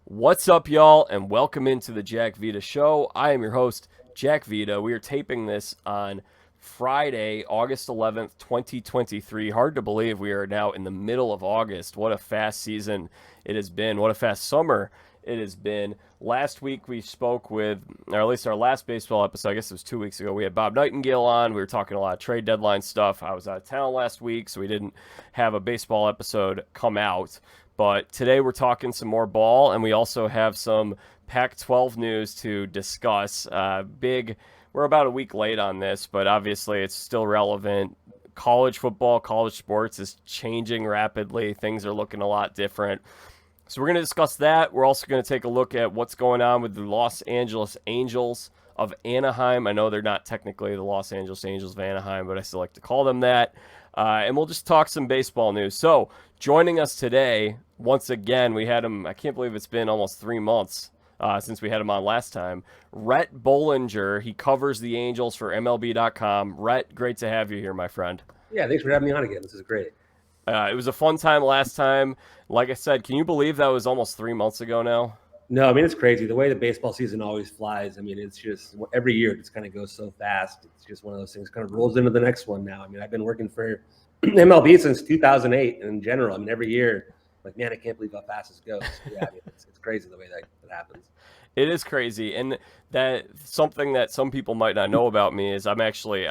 What's up, y'all, and welcome into the Jack Vita Show. I am your host, Jack Vita. We are taping this on Friday, August 11th, 2023. Hard to believe we are now in the middle of August. What a fast season it has been. What a fast summer it has been. Last week we spoke with, or at least our last baseball episode, I guess it was 2 weeks ago, we had Bob Nightingale on. We were talking a lot of trade deadline stuff. I was out of town last week, so we didn't have a baseball episode come out. But today we're talking some more ball, and we also have some Pac-12 news to discuss. We're about a week late on this, but obviously it's still relevant. College football, college sports is changing rapidly. Things are looking a lot different. So we're going to discuss that. We're also going to take a look at what's going on with the Los Angeles Angels of Anaheim. I know they're not technically the Los Angeles Angels of Anaheim, but I still like to call them that. And we'll just talk some baseball news. So joining us today, once again, we had him, I can't believe it's been almost 3 months since we had him on last time. Rhett Bollinger, he covers the Angels for MLB.com. Rhett, great to have you here, my friend. Yeah, thanks for having me on again. This is great. It was a fun time last time. Like I said, can you believe that was almost 3 months ago now? No, I mean, it's crazy. The way the baseball season always flies. I mean, it's just every year it just kind of goes so fast. It's just one of those things kind of rolls into the next one now. I mean, I've been working for MLB since 2008 in general. I mean, every year, like, man, I can't believe how fast this goes. Yeah, I mean, it's crazy the way that happens. It is crazy, and that something that some people might not know about me is I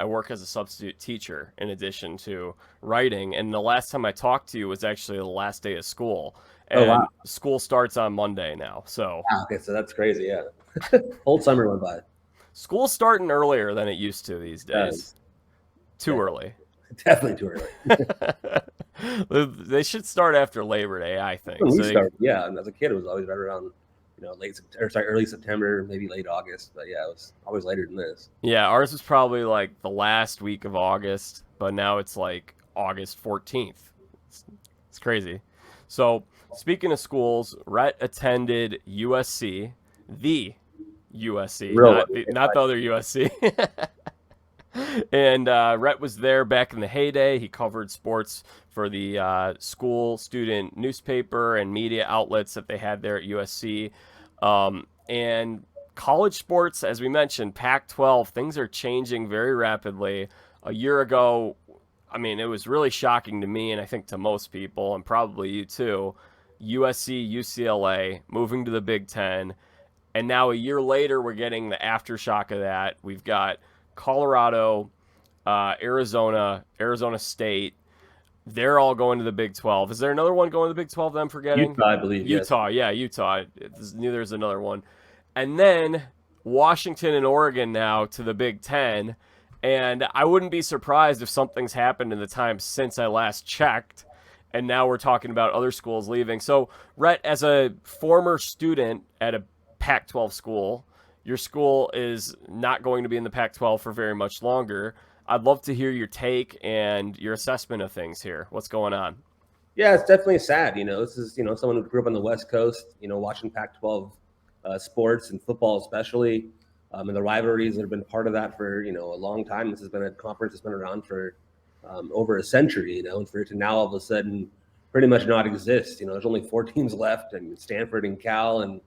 work as a substitute teacher in addition to writing, and the last time I talked to you was actually the last day of school, and wow. School starts on Monday now, so Okay, so that's crazy, yeah. Whole summer went by. School's starting earlier than it used to these days. Too early. Definitely too early. They should start after Labor Day, I think. When we started, yeah, and as a kid, it was always right around early September, maybe late August. But yeah, it was always later than this. Yeah, ours was probably like the last week of August, but now it's like August 14th. It's crazy. So, speaking of schools, Rhett attended USC, the USC, not the other USC. And Rhett was there back in the heyday. He covered sports for the school student newspaper and media outlets that they had there at USC. And college sports, as we mentioned, Pac-12, things are changing very rapidly. A year ago, I mean, it was really shocking to me, and I think to most people, and probably you too, USC, UCLA moving to the Big Ten. And now a year later, we're getting the aftershock of that. We've got Colorado, Arizona State. They're all going to the Big 12. Is there another one going to the Big 12 that I'm forgetting? Utah, I believe. Utah, yes. Yeah, Utah. There's another one. And then Washington and Oregon now to the Big 10. And I wouldn't be surprised if something's happened in the time since I last checked. And now we're talking about other schools leaving. So, Rhett, as a former student at a Pac-12 school, your school is not going to be in the Pac-12 for very much longer. I'd love to hear your take and your assessment of things here. What's going on? Yeah, it's definitely sad. This is, someone who grew up on the West Coast, watching Pac-12 sports and football especially, and the rivalries that have been part of that for, a long time. This has been a conference that's been around for over a century, and for it to now all of a sudden pretty much not exist. There's only 4 teams left, and Stanford and Cal and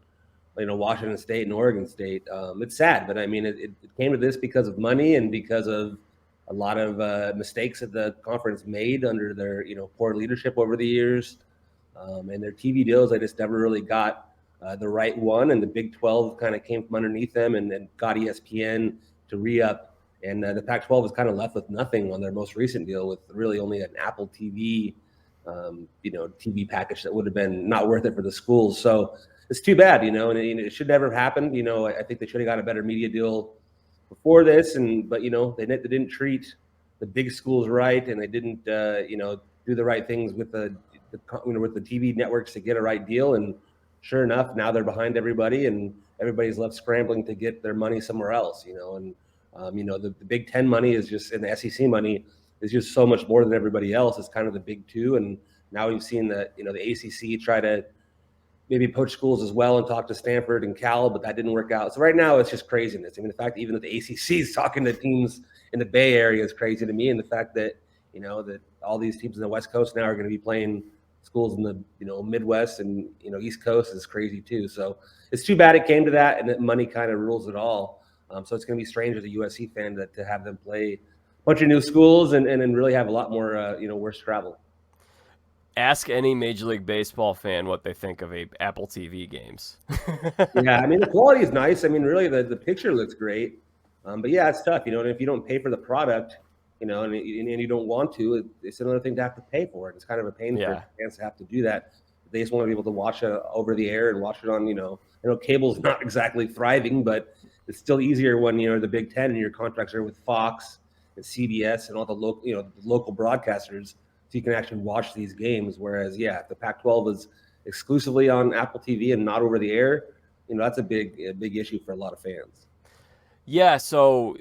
Washington State and Oregon State. It's sad, but I mean, it came to this because of money and because of a lot of mistakes that the conference made under their, poor leadership over the years. And their TV deals, they just never really got the right one. And the Big 12 kind of came from underneath them and then got ESPN to re-up. And the Pac-12 was kind of left with nothing on their most recent deal, with really only an Apple TV, TV package that would have been not worth it for the schools. So it's too bad, and it should never have happened. I think they should have got a better media deal before this, but they didn't treat the big schools right, and they didn't do the right things with with the TV networks to get a right deal. And sure enough, now they're behind everybody, and everybody's left scrambling to get their money somewhere else. And the Big Ten money is just, and the SEC money is just so much more than everybody else. It's kind of the big two, and now we've seen that the ACC try to maybe poach schools as well and talk to Stanford and Cal, but that didn't work out. So right now it's just craziness. I mean, the fact that even that the ACC is talking to teams in the Bay Area is crazy to me. And the fact that, that all these teams in the West Coast now are going to be playing schools in the Midwest and East Coast is crazy too. So it's too bad it came to that, and that money kind of rules it all. So it's going to be strange as a USC fan to have them play a bunch of new schools and really have a lot more worse travel. Ask any Major League Baseball fan what they think of Apple TV games. Yeah, I mean, the quality is nice. I mean, really, the picture looks great. But yeah, it's tough, and if you don't pay for the product, and you don't want to, it's another thing to have to pay for it. It's kind of a pain for fans to have to do that. They just want to be able to watch it over the air and watch it on, cable's not exactly thriving, but it's still easier when you're the Big Ten and your contracts are with Fox and CBS and all the local broadcasters, so you can actually watch these games. Whereas, yeah, if the Pac-12 is exclusively on Apple TV and not over the air, that's a big issue for a lot of fans. Yeah, so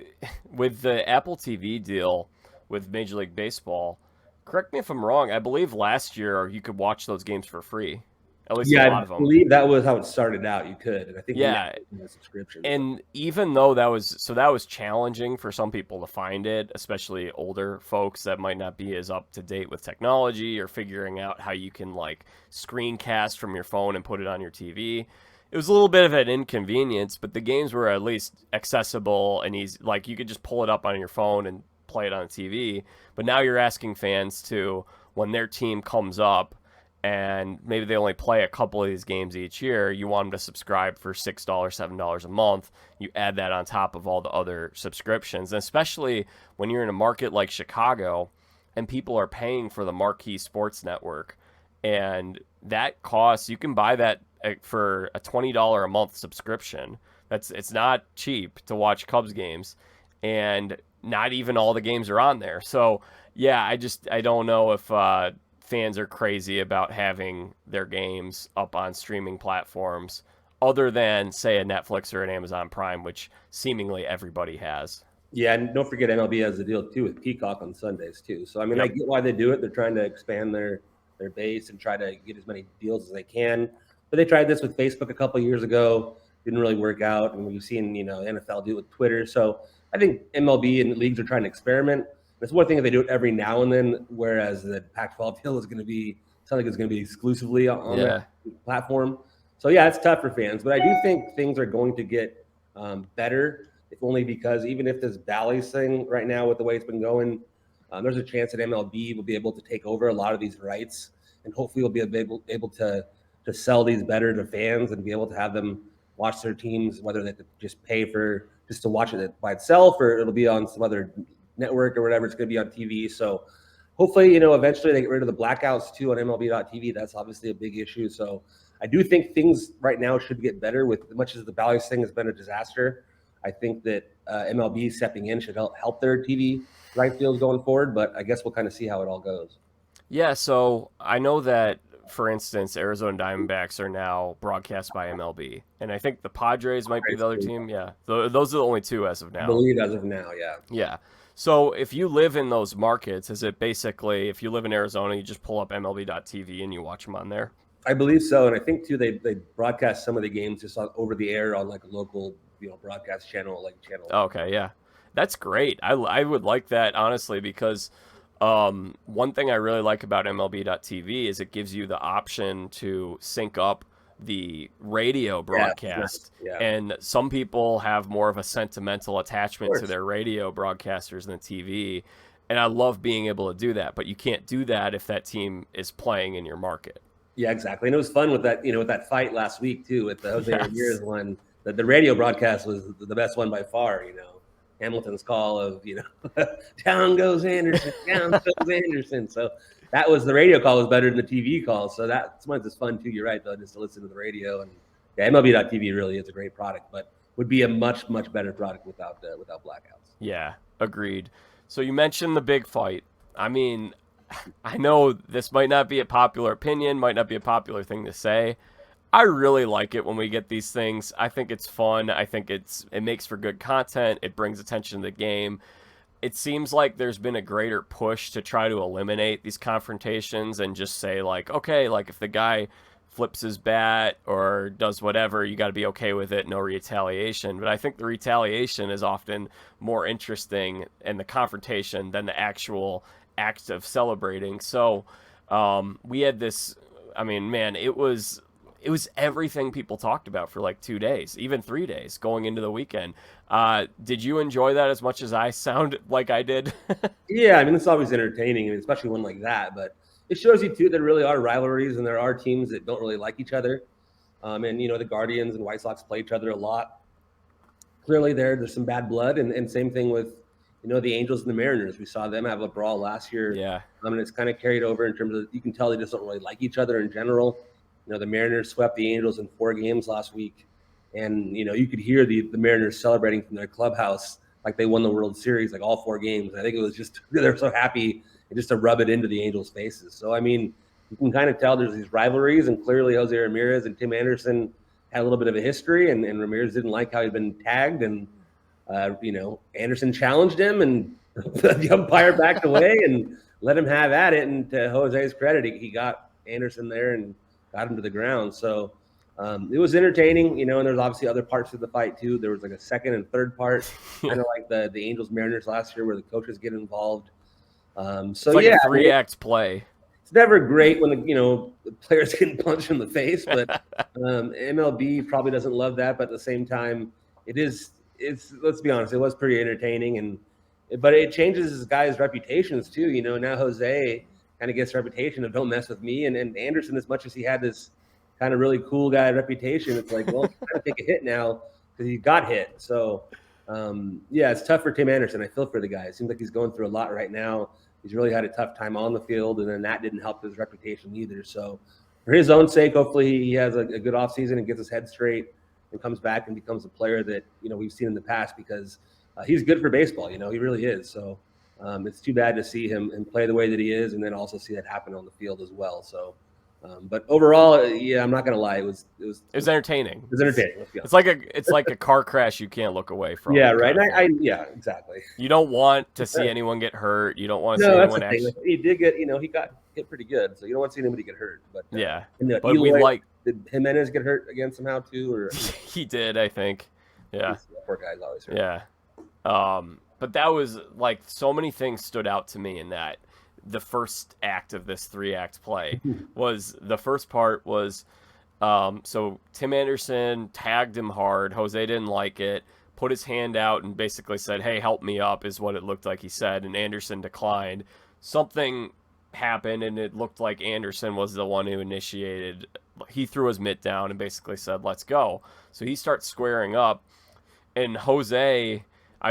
with the Apple TV deal with Major League Baseball, correct me if I'm wrong, I believe last year you could watch those games for free. At least a lot of them. I believe that was how it started out. You could, and I think the subscription. And even though that was challenging for some people to find it, especially older folks that might not be as up to date with technology or figuring out how you can like screencast from your phone and put it on your TV. It was a little bit of an inconvenience, but the games were at least accessible and easy. Like you could just pull it up on your phone and play it on TV. But now you're asking fans to, when their team comes up and maybe they only play a couple of these games each year, you want them to subscribe for $6, $7 a month. You add that on top of all the other subscriptions. And especially when you're in a market like Chicago and people are paying for the marquee sports network, and that costs, you can buy that for a $20 a month subscription. It's not cheap to watch Cubs games, and not even all the games are on there. So yeah, I don't know if fans are crazy about having their games up on streaming platforms other than, say, a Netflix or an Amazon Prime, which seemingly everybody has. Yeah, and don't forget MLB has a deal too with Peacock on Sundays too. So I mean, I get why they do it. They're trying to expand their base and try to get as many deals as they can. But they tried this with Facebook a couple of years ago. Didn't really work out, and we've seen NFL do it with Twitter. So I think MLB and leagues are trying to experiment. It's one thing if they do it every now and then, whereas the Pac-12 deal is going to be something that's going to be exclusively on that platform. So yeah, it's tough for fans, but I do think things are going to get better, if only because even if this Bally's thing right now with the way it's been going, there's a chance that MLB will be able to take over a lot of these rights, and hopefully we'll be able to sell these better to fans and be able to have them watch their teams, whether they just pay for just to watch it by itself or it'll be on some other network or whatever. It's going to be on TV. So hopefully, eventually they get rid of the blackouts too on MLB.TV. That's obviously a big issue. So I do think things right now should get better. With as much as the Bally's thing has been a disaster, I think that MLB stepping in should help their TV rights deals going forward. But I guess we'll kind of see how it all goes. Yeah, so I know that, for instance, Arizona Diamondbacks are now broadcast by MLB, and I think the Padres might be the other team. Yeah, those are the only two as of now. I believe as of now, yeah. Yeah. So if you live in those markets, is it basically, if you live in Arizona, you just pull up MLB.TV and you watch them on there? I believe so, and I think too they broadcast some of the games just over the air on like a local broadcast channel, like channel. Okay, yeah, that's great. I would like that honestly, because one thing I really like about MLB.TV is it gives you the option to sync up the radio broadcast. Yeah. And some people have more of a sentimental attachment to their radio broadcasters than TV. And I love being able to do that, but you can't do that if that team is playing in your market. Yeah, exactly. And it was fun with that, with that fight last week too, with the Jose Ramirez one. The radio broadcast was the best one by far, Hamilton's call of, down goes Anderson, down goes Anderson. So that was, the radio call was better than the TV call. So that's why it's fun too. You're right though, just to listen to the radio. And yeah, MLB.TV really is a great product, but would be a much, much better product without blackouts. Yeah, agreed. So you mentioned the big fight. I mean, I know this might not be a popular opinion, might not be a popular thing to say. I really like it when we get these things. I think it's fun. I think it makes for good content. It brings attention to the game. It seems like there's been a greater push to try to eliminate these confrontations and just say like, okay, like if the guy flips his bat or does whatever, you got to be okay with it, no retaliation. But I think the retaliation is often more interesting in the confrontation than the actual act of celebrating. So We had this. I mean, man, it was everything people talked about for like 2 days, even 3 days going into the weekend. Did you enjoy that as much as I sound like I did? Yeah, I mean, it's always entertaining, especially one like that. But it shows you too there really are rivalries, and there are teams that don't really like each other. And the Guardians and White Sox play each other a lot. Clearly, there's some bad blood, and same thing with the Angels and the Mariners. We saw them have a brawl last year. Yeah. And it's kind of carried over in terms of you can tell they just don't really like each other in general. The Mariners swept the Angels in 4 games last week, and you could hear the Mariners celebrating from their clubhouse like they won the World Series, like all 4 games. I think it was just they're so happy and just to rub it into the Angels' faces. So I mean, you can kind of tell there's these rivalries, and clearly Jose Ramirez and Tim Anderson had a little bit of a history, and Ramirez didn't like how he'd been tagged, and Anderson challenged him, and the umpire backed away and let him have at it. And to Jose's credit, he got Anderson there and got him to the ground. So it was entertaining, and there's obviously other parts of the fight too. There was like a second and third part, kind of like the Angels Mariners last year, where the coaches get involved. So it's like a 3-act play. It's never great when the players getting punched in the face, but MLB probably doesn't love that. But at the same time, it's let's be honest, it was pretty entertaining, but it changes this guy's reputations too. Now Jose kind of gets a reputation of don't mess with me, and Anderson, as much as he had this kind of really cool guy reputation, it's like, well, he's got to take a hit now because he got hit. So it's tough for Tim Anderson. I feel for the guy. It seems like he's going through a lot right now. He's really had a tough time on the field, and then that didn't help his reputation either. So for his own sake, hopefully he has a good offseason and gets his head straight and comes back and becomes a player that we've seen in the past, because he's good for baseball. He really is. So it's too bad to see him play the way that he is, and then also see that happen on the field as well. So, but overall, I'm not gonna lie, it was entertaining. It was entertaining. It's like a car crash you can't look away from. Yeah, right. Yeah, exactly. You don't want to see anyone get hurt. You don't want to see anyone actually. He did get, he got hit pretty good, so you don't want to see anybody get hurt. But yeah, but did Jimenez get hurt again somehow too, or he did, I think. Yeah, poor guy's always hurt. Yeah, but that was like so many things stood out to me in that. The first act of this 3-act play was the first part was so Tim Anderson tagged him hard. Jose didn't like it, put his hand out and basically said, "Hey, help me up," is what it looked like he said, and Anderson declined. Something happened, and it looked like Anderson was the one who initiated. He threw his mitt down and basically said, "Let's go." So he starts squaring up, and Jose...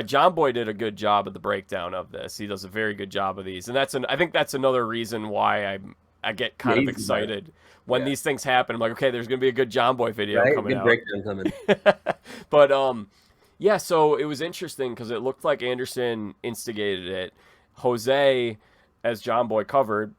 John Boy did a good job of the breakdown of this. He does a very good job of these, and I think that's another reason why I get kind of excited when these things happen. I'm like, okay, there's gonna be a good John Boy video coming out. Breakdown coming. But so it was interesting because it looked like Anderson instigated it. Jose, as John Boy covered,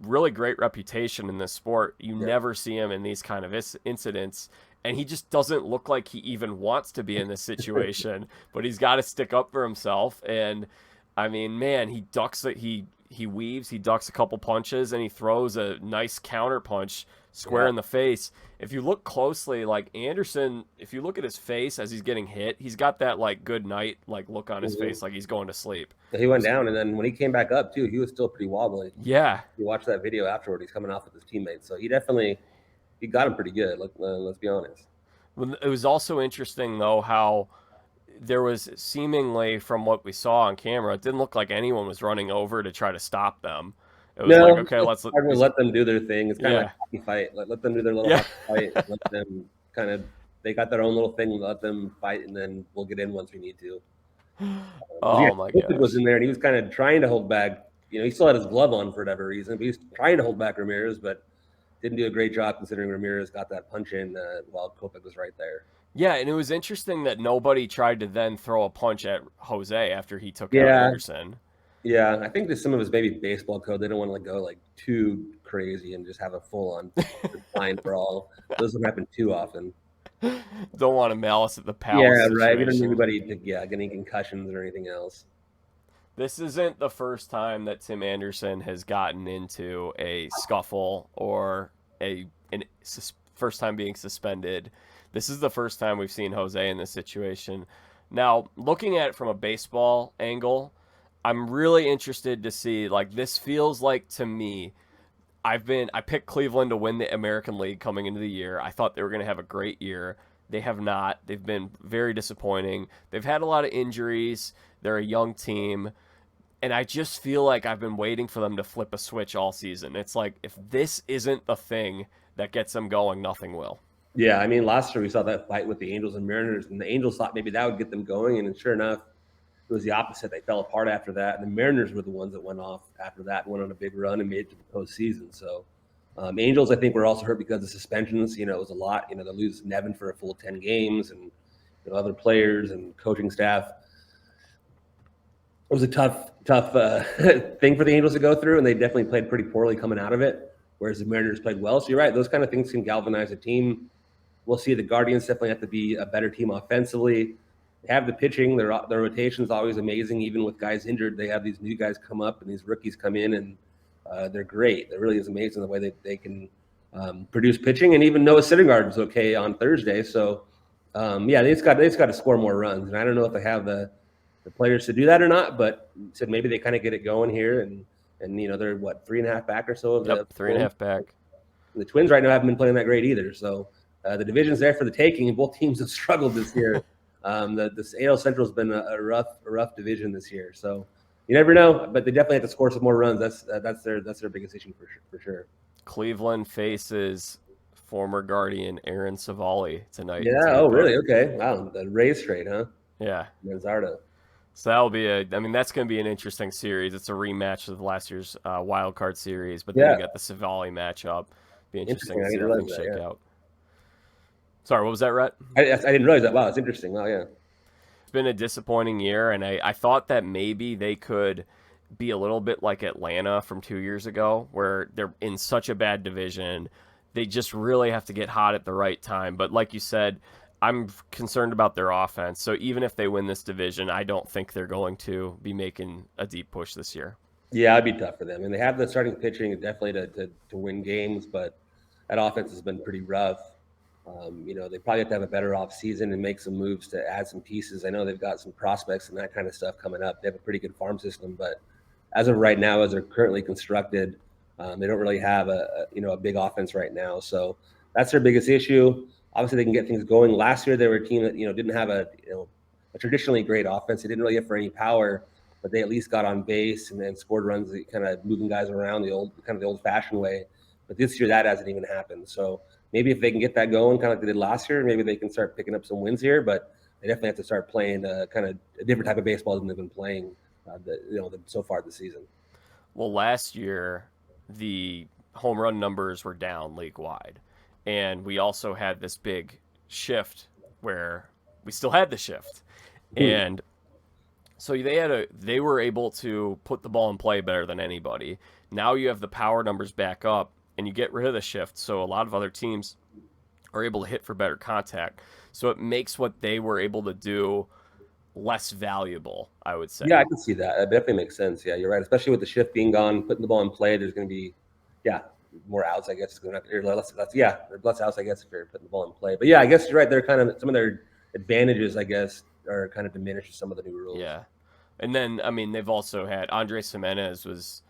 really great reputation in this sport. You never see him in these kind of incidents. And he just doesn't look like he even wants to be in this situation, but he's got to stick up for himself. And I mean, man, he ducks it. He weaves, he ducks a couple punches, and he throws a nice counter punch square in the face. If you look closely, like Anderson, if you look at his face as he's getting hit, he's got that like good night like look on his face, like he's going to sleep. He went down, and then when he came back up too, he was still pretty wobbly. Yeah, you watch that video afterward. He's coming off with his teammates, so he definitely. He got him pretty good. Let's be honest. It was also interesting, though, how there was seemingly, from what we saw on camera, it didn't look like anyone was running over to try to stop them. It was like, okay, let's let them do their thing. It's kind of like a hockey fight. Let them do their little hockey fight. Let them they got their own little thing. Let them fight, and then we'll get in once we need to. My God! Was in there, and he was kind of trying to hold back. He still had his glove on for whatever reason, but he was trying to hold back Ramirez, but didn't do a great job considering Ramirez got that punch in while Kopech was right there. Yeah, and it was interesting that nobody tried to then throw a punch at Jose after he took out Anderson. Yeah, I think there's some of his maybe baseball code. They don't want to go like too crazy and just have a full-on fine brawl. Those don't happen too often. Don't want to malice at the palace. Yeah, right. We don't need anybody getting concussions or anything else. This isn't the first time that Tim Anderson has gotten into a scuffle or first time being suspended. This is the first time we've seen Jose in this situation. Now, looking at it from a baseball angle, I'm really interested to see, like, this feels like, to me, I picked Cleveland to win the American League coming into the year. I thought they were going to have a great year. They have not. They've been very disappointing. They've had a lot of injuries. They're a young team. And I just feel like I've been waiting for them to flip a switch all season. It's like, if this isn't the thing that gets them going, nothing will. Yeah, I mean, last year we saw that fight with the Angels and Mariners, and the Angels thought maybe that would get them going, and sure enough, it was the opposite. They fell apart after that, and the Mariners were the ones that went off after that and went on a big run and made it to the postseason. So, Angels, I think, were also hurt because of suspensions. You know, it was a lot. You know, they lose Nevin for a full 10 games, and other players and coaching staff. It was a tough thing for the Angels to go through, and they definitely played pretty poorly coming out of it, whereas the Mariners played well. So you're right; those kind of things can galvanize a team. We'll see. The Guardians definitely have to be a better team offensively. They have the pitching. Their rotation is always amazing. Even with guys injured, they have these new guys come up and these rookies come in, and they're great. It really is amazing the way they can produce pitching. And even Noah Syndergaard was okay on Thursday. So, yeah, they just got to score more runs. And I don't know if they have the players to do that or not, but said maybe they kind of get it going here. And they're, what, 3.5 back or so? Yep, 3.5 back. The Twins right now haven't been playing that great either. So, the division's there for the taking, and both teams have struggled this year. The AL Central has been a rough division this year. So you never know, but they definitely have to score some more runs. That's their biggest issue for sure. Cleveland faces former Guardian Aaron Savali tonight. Yeah. Oh, really? Okay. Wow. The Rays trade, huh? Yeah. Manzardo. So that'll be that's going to be an interesting series. It's a rematch of last year's wild card series, but then you got the Savali matchup. Be interesting to see how things shake out. Sorry, what was that, Rhett? I didn't realize that. Wow, it's interesting. Wow, yeah. It's been a disappointing year, and I thought that maybe they could be a little bit like Atlanta from 2 years ago, where they're in such a bad division. They just really have to get hot at the right time. But like you said, I'm concerned about their offense. So even if they win this division, I don't think they're going to be making a deep push this year. Yeah, it'd be tough for them. I mean, they have the starting pitching definitely to win games, but that offense has been pretty rough. They probably have to have a better offseason and make some moves to add some pieces. I know they've got some prospects and that kind of stuff coming up. They have a pretty good farm system, but as of right now, as they're currently constructed, they don't really have a big offense right now. So that's their biggest issue. Obviously, they can get things going. Last year, they were a team that didn't have a traditionally great offense. They didn't really have for any power, but they at least got on base and then scored runs, kind of moving guys around the old-fashioned way. But this year, that hasn't even happened. So maybe if they can get that going, kind of like they did last year, maybe they can start picking up some wins here. But they definitely have to start playing kind of a different type of baseball than they've been playing, so far this season. Well, last year the home run numbers were down league-wide, and we also had this big shift where we still had the shift, and so they were able to put the ball in play better than anybody. Now you have the power numbers back up, and you get rid of the shift, so a lot of other teams are able to hit for better contact. So it makes what they were able to do less valuable, I would say. Yeah, I can see that. That definitely makes sense. Yeah, you're right. Especially with the shift being gone, putting the ball in play, there's going to be, more outs, I guess. Less outs, I guess, if you're putting the ball in play. But yeah, I guess you're right. They're kind of some of their advantages, I guess, are kind of diminished with some of the new rules. Yeah, and then they've also had Andres Gimenez was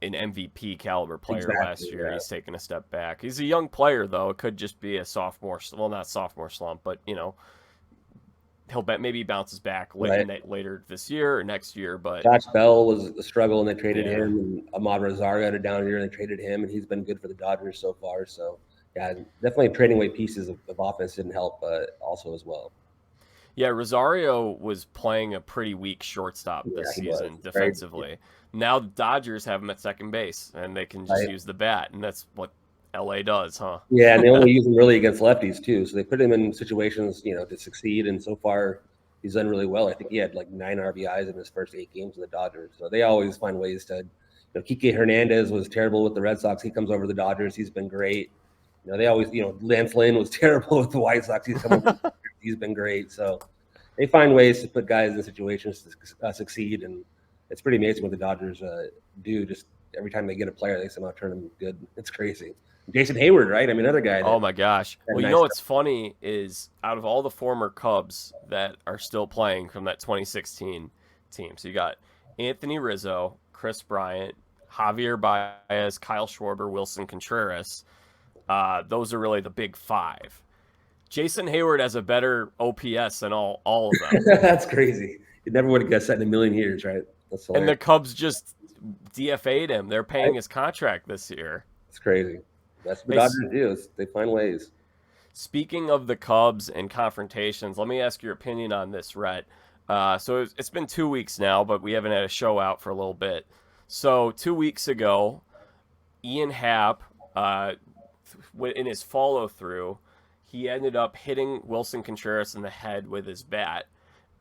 an MVP caliber player last year. Yeah. He's taken a step back. He's a young player, though. It could just be a not sophomore slump, but he'll maybe bounces back later this year or next year. But Josh Bell was a struggle, and they traded him. And Ahmad Rosario had a down year, and they traded him, and he's been good for the Dodgers so far. So yeah, definitely trading away pieces of offense didn't help also as well. Yeah, Rosario was playing a pretty weak shortstop this season defensively. Now the Dodgers have him at second base, and they can just use the bat, and that's what LA does, huh? Yeah, and they only use him really against lefties too. So they put him in situations, to succeed. And so far, he's done really well. I think he had like 9 RBIs in his first 8 games with the Dodgers. So they always find ways to. Kike Hernandez was terrible with the Red Sox. He comes over to the Dodgers. He's been great. They always, Lance Lynn was terrible with the White Sox. He's been great. So they find ways to put guys in situations to succeed, and it's pretty amazing what the Dodgers do. Just every time they get a player, they somehow turn them good. It's crazy. Jason Hayward, right? I mean, another guy. Oh my gosh! Well, what's funny is out of all the former Cubs that are still playing from that 2016 team, so you got Anthony Rizzo, Chris Bryant, Javier Baez, Kyle Schwarber, Wilson Contreras. Those are really the big five. Jason Hayward has a better OPS than all of them. That's crazy. You never would have guessed that in a million years, right? That's And the hilarious. Cubs just DFA'd him. They're paying Right? his contract this year. It's crazy. That's what the Hey, Dodgers do. They find ways. speaking of the Cubs and confrontations, let me ask your opinion on this, Rhett. So it's been 2 weeks now, but we haven't had a show out for a little bit. So 2 weeks ago, Ian Happ, in his follow through, he ended up hitting Wilson Contreras in the head with his bat,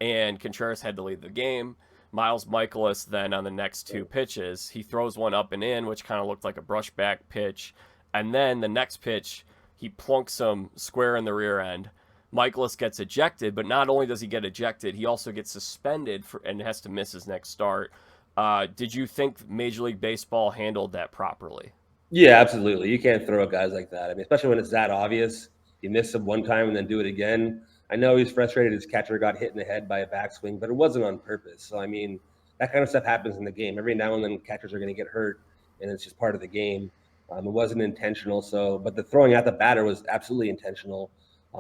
and Contreras had to leave the game. Miles Michaelis then on the next two pitches, he throws one up and in, which kind of looked like a brushback pitch, and then the next pitch, he plunks him square in the rear end. Michaelis gets ejected, but not only does he get ejected, he also gets suspended and has to miss his next start. Did you think Major League Baseball handled that properly? Yeah, absolutely. You can't throw at guys like that. I mean, especially when it's that obvious. You miss him one time and then do it again. I know he's frustrated his catcher got hit in the head by a backswing, but it wasn't on purpose. So, I mean, that kind of stuff happens in the game. Every now and then catchers are going to get hurt, and it's just part of the game. It wasn't intentional. So, but the throwing at the batter was absolutely intentional.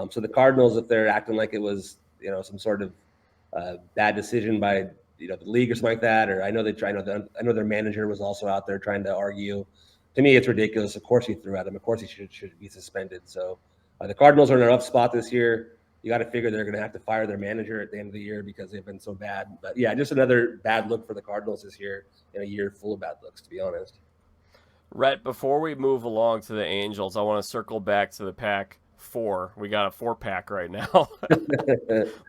So the Cardinals, if they're acting like it was, some sort of bad decision by, the league or something like that, or I know their manager was also out there trying to argue. To me, it's ridiculous. Of course he threw at him. Of course he should be suspended. So the Cardinals are in a rough spot this year. You got to figure they're going to have to fire their manager at the end of the year because they've been so bad. But yeah, just another bad look for the Cardinals this year in a year full of bad looks, to be honest. Rhett, before we move along to the Angels, I want to circle back to the Pac-4. We got a 4-pack right now.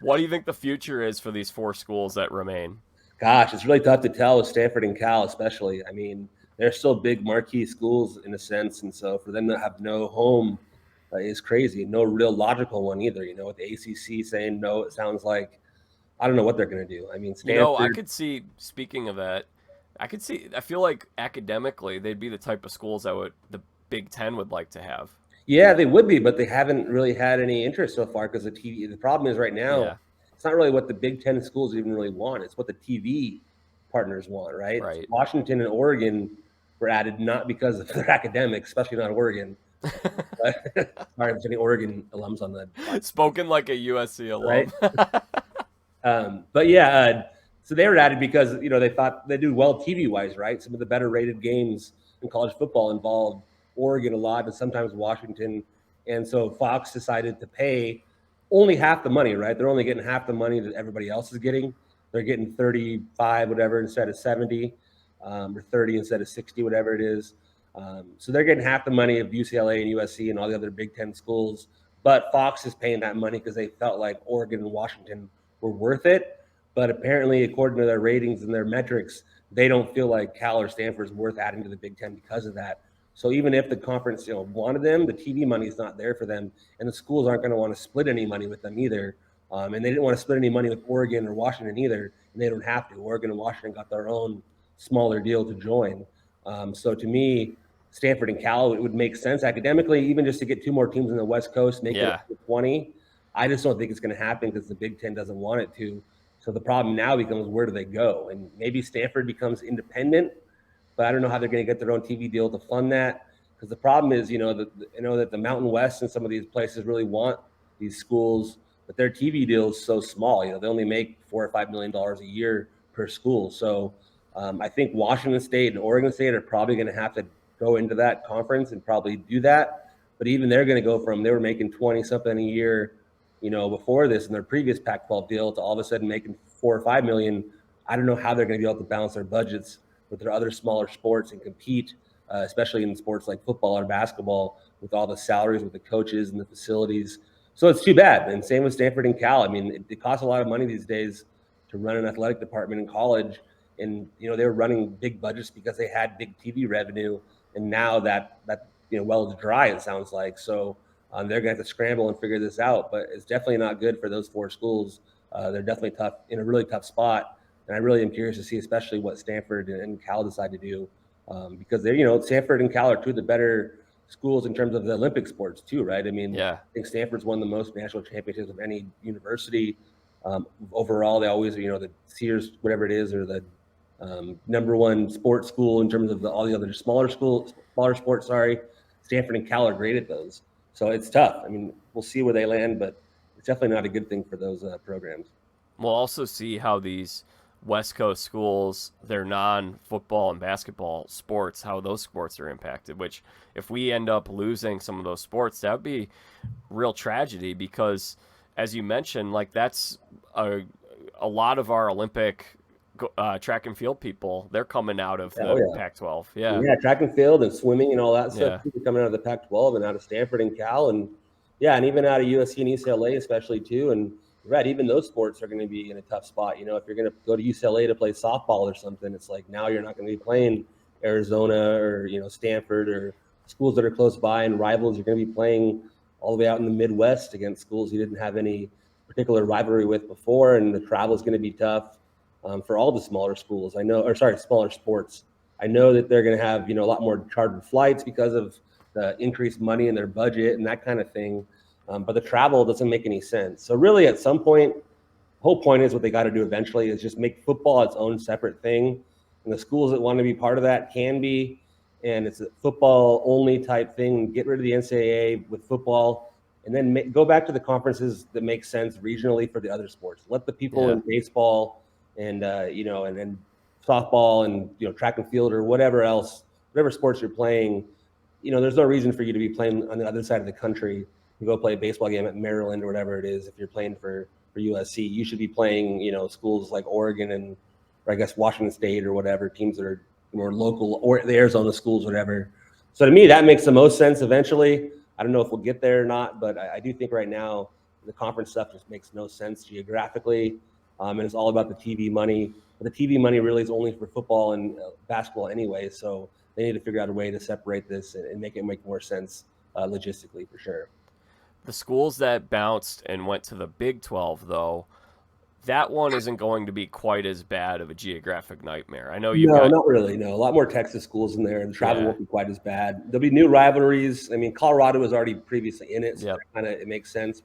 What do you think the future is for these 4 schools that remain? Gosh, it's really tough to tell with Stanford and Cal, especially. I mean, they're still big marquee schools in a sense, and so for them to have no home is crazy. No real logical one either. With the ACC saying no, it sounds like I don't know what they're going to do. I mean, I Stanford. could see, speaking of that, I feel like academically they'd be the type of schools that the Big Ten would like to have. Yeah, they would be, but they haven't really had any interest so far because the TV. The problem is right now, Yeah. it's not really what the Big Ten schools even really want. It's what the TV partners want, right? Right. Washington and Oregon were added not because of their academics, especially not Oregon. But, sorry, if there's any Oregon alums on the podcast. Spoken like a USC alum. Right? But yeah, so they were added because they thought they do well TV wise, right? Some of the better rated games in college football involved Oregon a lot, and sometimes Washington. And so Fox decided to pay only half the money, right? They're only getting half the money that everybody else is getting. They're getting 35, whatever, instead of 70, or 30 instead of 60, whatever it is. So they're getting half the money of UCLA and USC and all the other Big Ten schools. But Fox is paying that money because they felt like Oregon and Washington were worth it. But apparently, according to their ratings and their metrics, they don't feel like Cal or Stanford is worth adding to the Big Ten because of that. So even if the conference, wanted them, the TV money is not there for them, and the schools aren't going to want to split any money with them either. And they didn't want to split any money with Oregon or Washington either, and they don't have to. Oregon and Washington got their own smaller deal to join. So to me, Stanford and Cal, it would make sense academically, even just to get 2 more teams in the West Coast, make it 20. I just don't think it's going to happen because the Big Ten doesn't want it to. So the problem now becomes, where do they go? And maybe Stanford becomes independent, but I don't know how they're going to get their own TV deal to fund that. Because the problem is, that the Mountain West and some of these places really want these schools, but their TV deal is so small. They only make $4 or $5 million a year per school. So I think Washington State and Oregon State are probably going to have to go into that conference and probably do that. But even they're going to go from, they were making 20 something a year, before this in their previous Pac-12 deal, to all of a sudden making 4 or 5 million. I don't know how they're going to be able to balance their budgets with their other smaller sports and compete, especially in sports like football or basketball, with all the salaries with the coaches and the facilities. So it's too bad. And same with Stanford and Cal. I mean, it costs a lot of money these days to run an athletic department in college. And, they were running big budgets because they had big TV revenue. And now that well is dry, it sounds like. So they're going to have to scramble and figure this out. But it's definitely not good for those 4 schools. They're definitely tough, in a really tough spot. And I really am curious to see, especially what Stanford and Cal decide to do, because they're, Stanford and Cal are 2 of the better schools in terms of the Olympic sports too, right? I mean, I think Stanford's won the most national championships of any university. Overall, they always, the Sears, whatever it is, or the Number one sports school in terms of all the other smaller sports. Stanford and Cal are great at those. So it's tough. I mean, we'll see where they land, but it's definitely not a good thing for those programs. We'll also see how these West Coast schools, their non-football and basketball sports, how those sports are impacted, which if we end up losing some of those sports, that would be real tragedy because, as you mentioned, like that's a lot of our Olympic track and field people, they're coming out of the Pac-12. Yeah. Yeah, track and field and swimming and all that stuff Yeah. coming out of the Pac-12 and out of Stanford and Cal and and even out of USC and UCLA especially too. And right, even those sports are going to be in a tough spot. You know, if you're going to go to UCLA to play softball or something, it's like now you're not going to be playing Arizona or Stanford or schools that are close by and rivals. You're going to be playing all the way out in the Midwest against schools you didn't have any particular rivalry with before, and the travel is going to be tough for all the smaller schools. Smaller sports. I know that they're going to have a lot more chartered flights because of the increased money in their budget and that kind of thing. But the travel doesn't make any sense. So really, at some point, the whole point is what they got to do eventually is just make football its own separate thing. And the schools that want to be part of that can be, and it's a football only type thing. Get rid of the NCAA with football, and then go back to the conferences that make sense regionally for the other sports. Let the people in baseball and and then softball and track and field or whatever sports you're playing. There's no reason for you to be playing on the other side of the country. You go play a baseball game at Maryland or whatever it is. If you're playing for USC, you should be playing schools like Oregon or I guess Washington State or whatever, teams that are more local, or the Arizona schools, whatever. So to me, that makes the most sense eventually. I don't know if we'll get there or not, but I do think right now the conference stuff just makes no sense geographically, and it's all about the TV money. But the TV money really is only for football and basketball anyway, so they need to figure out a way to separate this and make it make more sense logistically for sure. The schools that bounced and went to the Big 12, though, that one isn't going to be quite as bad of a geographic nightmare. I know not really. No, a lot more Texas schools in there, and the travel won't be quite as bad. There'll be new rivalries. I mean, Colorado was already previously in it, so it makes sense.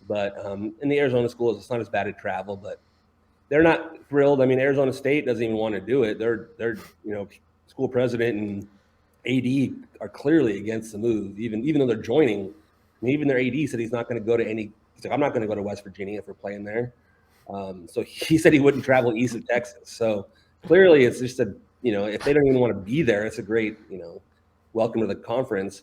But in the Arizona schools, it's not as bad at travel, but they're not thrilled. I mean, Arizona State doesn't even want to do it. Their school president and AD are clearly against the move, even though they're joining. And even their AD said he's not going to go to any. He's like, I'm not going to go to West Virginia if we're playing there. So he said he wouldn't travel east of Texas. So clearly, it's just if they don't even want to be there, it's a great welcome to the conference.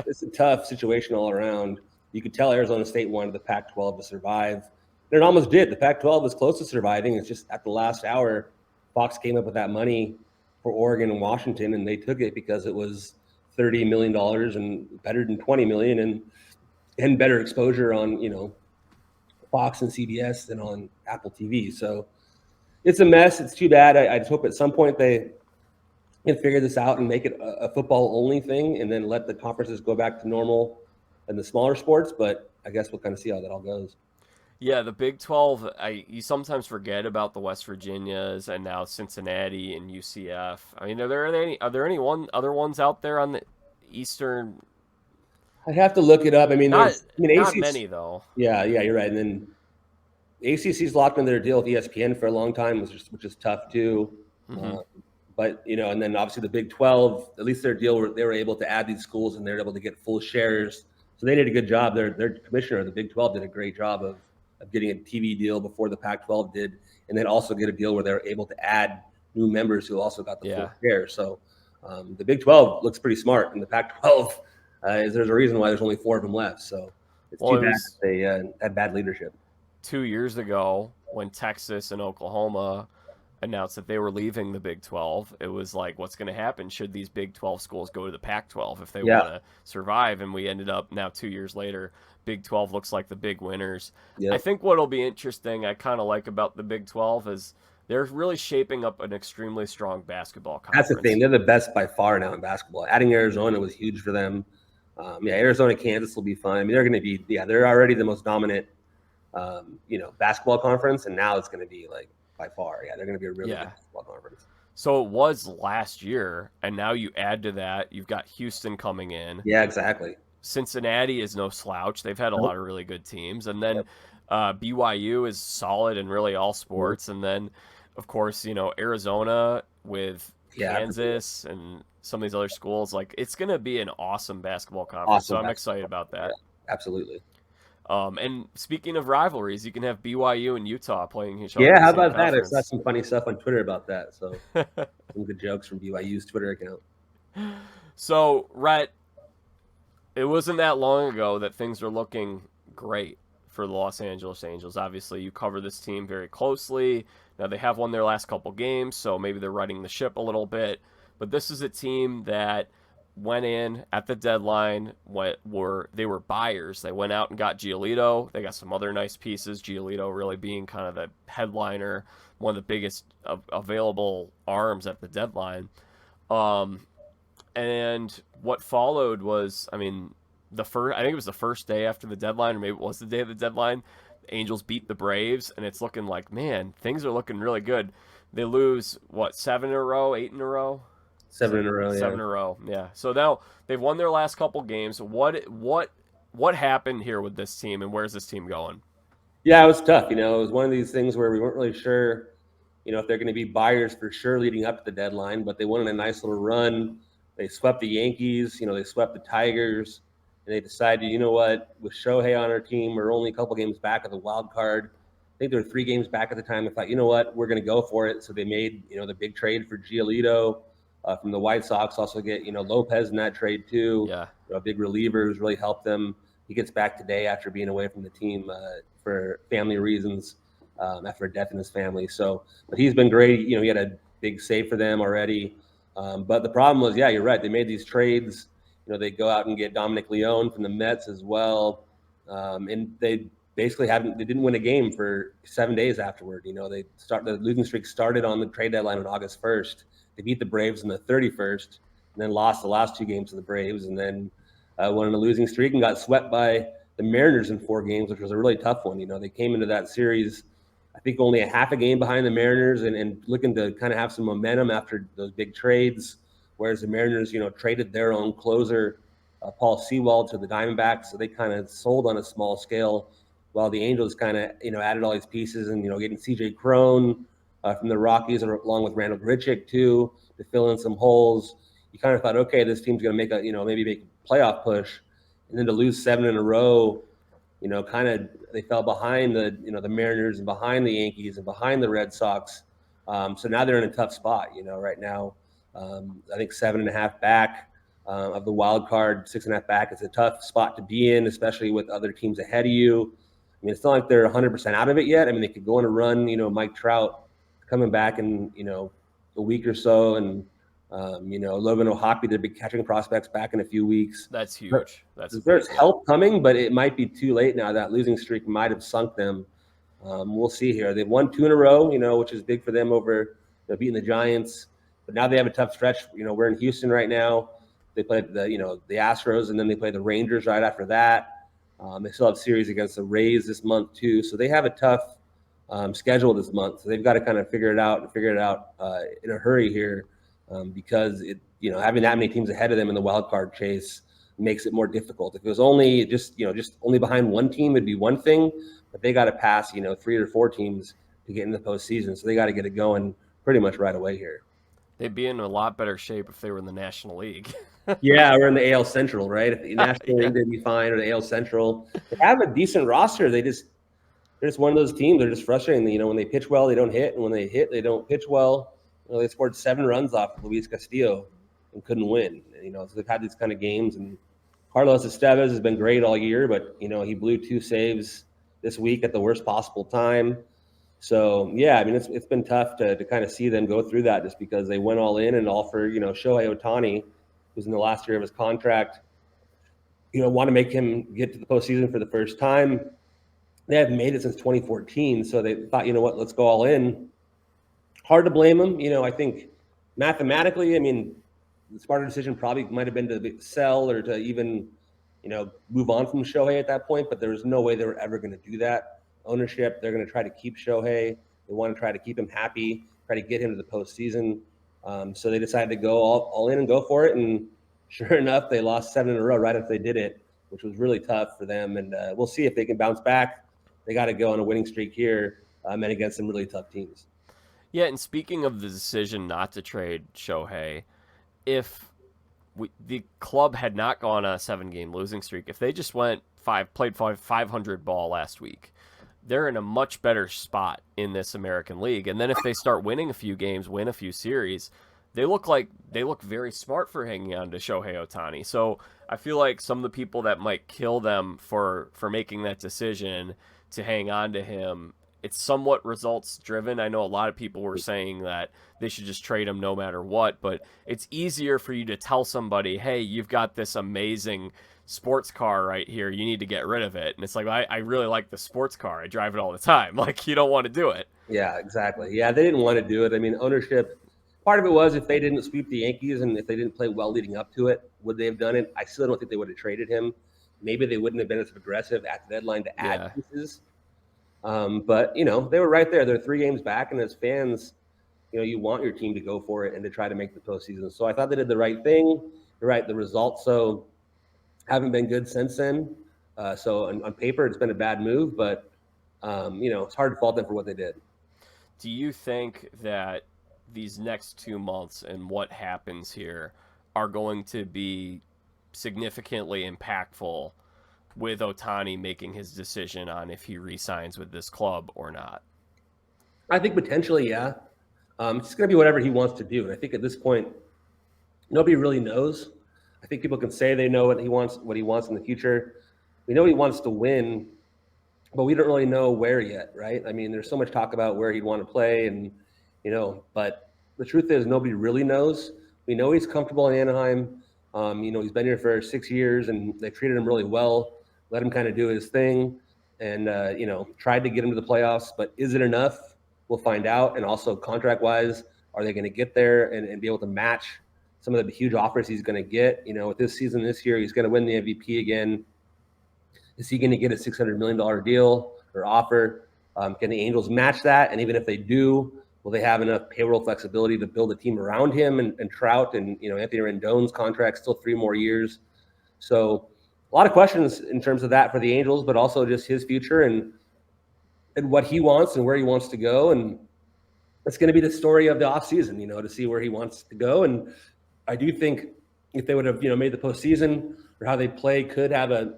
It's a tough situation all around. You could tell Arizona State wanted the Pac-12 to survive. And it almost did. The Pac-12 was close to surviving. It's just at the last hour, Fox came up with that money for Oregon and Washington, and they took it because it was $30 million and better than $20 million and better exposure on, Fox and CBS than on Apple TV. So it's a mess. It's too bad. I just hope at some point they can figure this out and make it a football only thing and then let the conferences go back to normal and the smaller sports. But I guess we'll kind of see how that all goes. Yeah, the Big 12, you sometimes forget about the West Virginias and now Cincinnati and UCF. I mean, are there any other ones out there on the Eastern? I'd have to look it up. I mean, not ACC, many though. Yeah, you're right. And then ACC's locked in their deal with ESPN for a long time, which is tough too. Mm-hmm. But and then obviously the Big 12, at least their deal, they were able to add these schools and they're able to get full shares. So they did a good job. Their commissioner, the Big 12, did a great job of getting a TV deal before the Pac-12 did, and then also get a deal where they're able to add new members who also got the full share. So the Big 12 looks pretty smart, and the Pac-12 there's a reason why there's only 4 of them left. So it's too bad they had bad leadership. 2 years ago, when Texas and Oklahoma announced that they were leaving the Big 12, it was like, what's going to happen? Should these Big 12 schools go to the Pac-12 if they want to survive? And we ended up now 2 years later, Big 12 looks like the big winners. Yep. I think what'll be interesting, I kind of like about the Big 12 is they're really shaping up an extremely strong basketball conference. That's the thing. They're the best by far now in basketball. Adding Arizona was huge for them. Arizona, Kansas will be fun. I mean, they're going to be, they're already the most dominant, basketball conference. And now it's going to be like by far. Yeah, they're going to be a really good basketball conference. So it was last year. And now you add to that, you've got Houston coming in. Yeah, exactly. Cincinnati is no slouch. They've had a lot of really good teams. And then BYU is solid in really all sports. And then of course, Arizona with Yeah, Kansas and some of these other schools. Like, it's going to be an awesome basketball conference. So awesome I'm excited basketball. about Yeah, that. absolutely. And speaking of rivalries, you can have BYU and Utah playing each other in Yeah, the how same about that? I saw conference. some funny stuff on Twitter about that. So some good jokes from BYU's Twitter account. So, Rhett, it wasn't that long ago that things were looking great for the Los Angeles Angels. Obviously, you cover this team very closely. Now, they have won their last couple games, so maybe they're riding the ship a little bit. But this is a team that went in at the deadline. They were buyers. They went out and got Giolito. They got some other nice pieces. Giolito really being kind of the headliner, one of the biggest available arms at the deadline. Um, and what followed was, I mean, I think it was the first day after the deadline, or maybe it was the day of the deadline. The Angels beat the Braves, and it's looking like, man, things are looking really good. They lose what, 7 in a row, 8 in a row, 7 in a row, yeah. 7 in a row, yeah. So now they've won their last couple games. What happened here with this team, and where's this team going? Yeah, it was tough. It was one of these things where we weren't really sure, if they're going to be buyers for sure leading up to the deadline, but they went on a nice little run. They swept the Yankees, they swept the Tigers, and they decided, you know what, with Shohei on our team, we're only a couple games back of the wild card. I think there were 3 games back at the time. They thought, you know what, we're going to go for it. So they made, the big trade for Giolito from the White Sox. Also get, Lopez in that trade too. Yeah, Big relievers really helped them. He gets back today after being away from the team for family reasons, after a death in his family. So, but he's been great. He had a big save for them already. But the problem was, yeah, you're right. They made these trades. They go out and get Dominic Leone from the Mets as well, and they basically they didn't win a game for 7 days afterward. The losing streak started on the trade deadline on August 1st. They beat the Braves on the 31st, and then lost the last 2 games to the Braves, and then went on a losing streak and got swept by the Mariners in 4 games, which was a really tough one. They came into that series, I think, only a half a game behind the Mariners and looking to kind of have some momentum after those big trades, whereas the Mariners, traded their own closer, Paul Sewald, to the Diamondbacks. So they kind of sold on a small scale, while the Angels kind of, added all these pieces and, getting C.J. Cron from the Rockies, along with Randall Grichuk, too, to fill in some holes. You kind of thought, okay, this team's going to make maybe make a playoff push. And then to lose 7 in a row, kind of they fell behind the Mariners and behind the Yankees and behind the Red Sox. So now they're in a tough spot, right now. I think 7.5 back of the wild card, 6.5 back. It's a tough spot to be in, especially with other teams ahead of you. I mean, it's not like they're 100% out of it yet. I mean, they could go on a run, Mike Trout coming back in, a week or so, and Logan O'Hoppe, their big catching prospects, back in a few weeks. that's huge. That's There's big, help coming, but it might be too late now. That losing streak might have sunk them. We'll see here. They've won 2 in a row, which is big for them over beating the Giants. But now they have a tough stretch. We're in Houston right now. They play the Astros, and then they play the Rangers right after that. They still have series against the Rays this month too. So they have a tough schedule this month. So they've got to kind of figure it out in a hurry here, because having that many teams ahead of them in the wild card chase makes it more difficult. If it was only just only behind one team, it'd be one thing, but they got to pass 3 or 4 teams to get in the postseason. So they got to get it going pretty much right away here. They'd be in a lot better shape if they were in the National League. Yeah, we're in the AL Central, right? If the National Yeah. League, they'd be fine, or the AL Central. They have a decent roster. They're just one of those teams. They're just frustrating. When they pitch well, they don't hit, and when they hit, they don't pitch well. They scored 7 runs off of Luis Castillo and couldn't win. So they've had these kind of games. And Carlos Estevez has been great all year, but he blew 2 saves this week at the worst possible time. So yeah, I mean, it's been tough to kind of see them go through that, just because they went all in and all for Shohei Ohtani, who's in the last year of his contract. Want to make him get to the postseason for the first time. They haven't made it since 2014, so they thought, what, let's go all in. Hard to blame them. I think mathematically, I mean, the smarter decision probably might have been to sell or to even, move on from Shohei at that point, but there was no way they were ever going to do that. Ownership, they're going to try to keep Shohei. They want to try to keep him happy, try to get him to the postseason. So they decided to go all in and go for it. And sure enough, they lost 7 in a row right after they did it, which was really tough for them. And we'll see if they can bounce back. They got to go on a winning streak here, and against some really tough teams. Yeah, and speaking of the decision not to trade Shohei, if the club had not gone on a 7-game losing streak, if they just played 500 ball last week, they're in a much better spot in this American League. And then if they start winning a few games, win a few series, they look very smart for hanging on to Shohei Ohtani. So I feel like some of the people that might kill them for making that decision to hang on to him, it's somewhat results driven. I know a lot of people were saying that they should just trade him no matter what, but it's easier for you to tell somebody, hey, you've got this amazing sports car right here, you need to get rid of it. And it's like, I really like the sports car, I drive it all the time. Like, you don't want to do it. Yeah, exactly. Yeah, they didn't want to do it. I mean, ownership, part of it was if they didn't sweep the Yankees and if they didn't play well leading up to it, would they have done it? I still don't think they would have traded him. Maybe they wouldn't have been as aggressive at the deadline to add pieces. But, they were right there. They're 3 games back, and as fans, you want your team to go for it and to try to make the postseason. So I thought they did the right thing. You're right, the results haven't been good since then. So on paper, it's been a bad move, but, it's hard to fault them for what they did. Do you think that these next 2 months and what happens here are going to be significantly impactful with Ohtani making his decision on if he re-signs with this club or not? I think potentially, yeah. It's going to be whatever he wants to do. And I think at this point, nobody really knows. I think people can say they know what he wants in the future. We know he wants to win, but we don't really know where yet, right? I mean, there's so much talk about where he'd want to play and, but the truth is nobody really knows. We know he's comfortable in Anaheim. He's been here for 6 years and they treated him really well, let him kind of do his thing and, tried to get him to the playoffs, but is it enough? We'll find out. And also contract wise, are they going to get there and be able to match some of the huge offers he's going to get? With this season this year, he's going to win the MVP again. Is he going to get a $600 million deal or offer? Can the Angels match that? And even if they do, will they have enough payroll flexibility to build a team around him and Trout and, Anthony Rendon's contract, still 3 more years. So a lot of questions in terms of that for the Angels, but also just his future and what he wants and where he wants to go. And it's going to be the story of the offseason, to see where he wants to go. And I do think if they would have, made the postseason or how they play could have an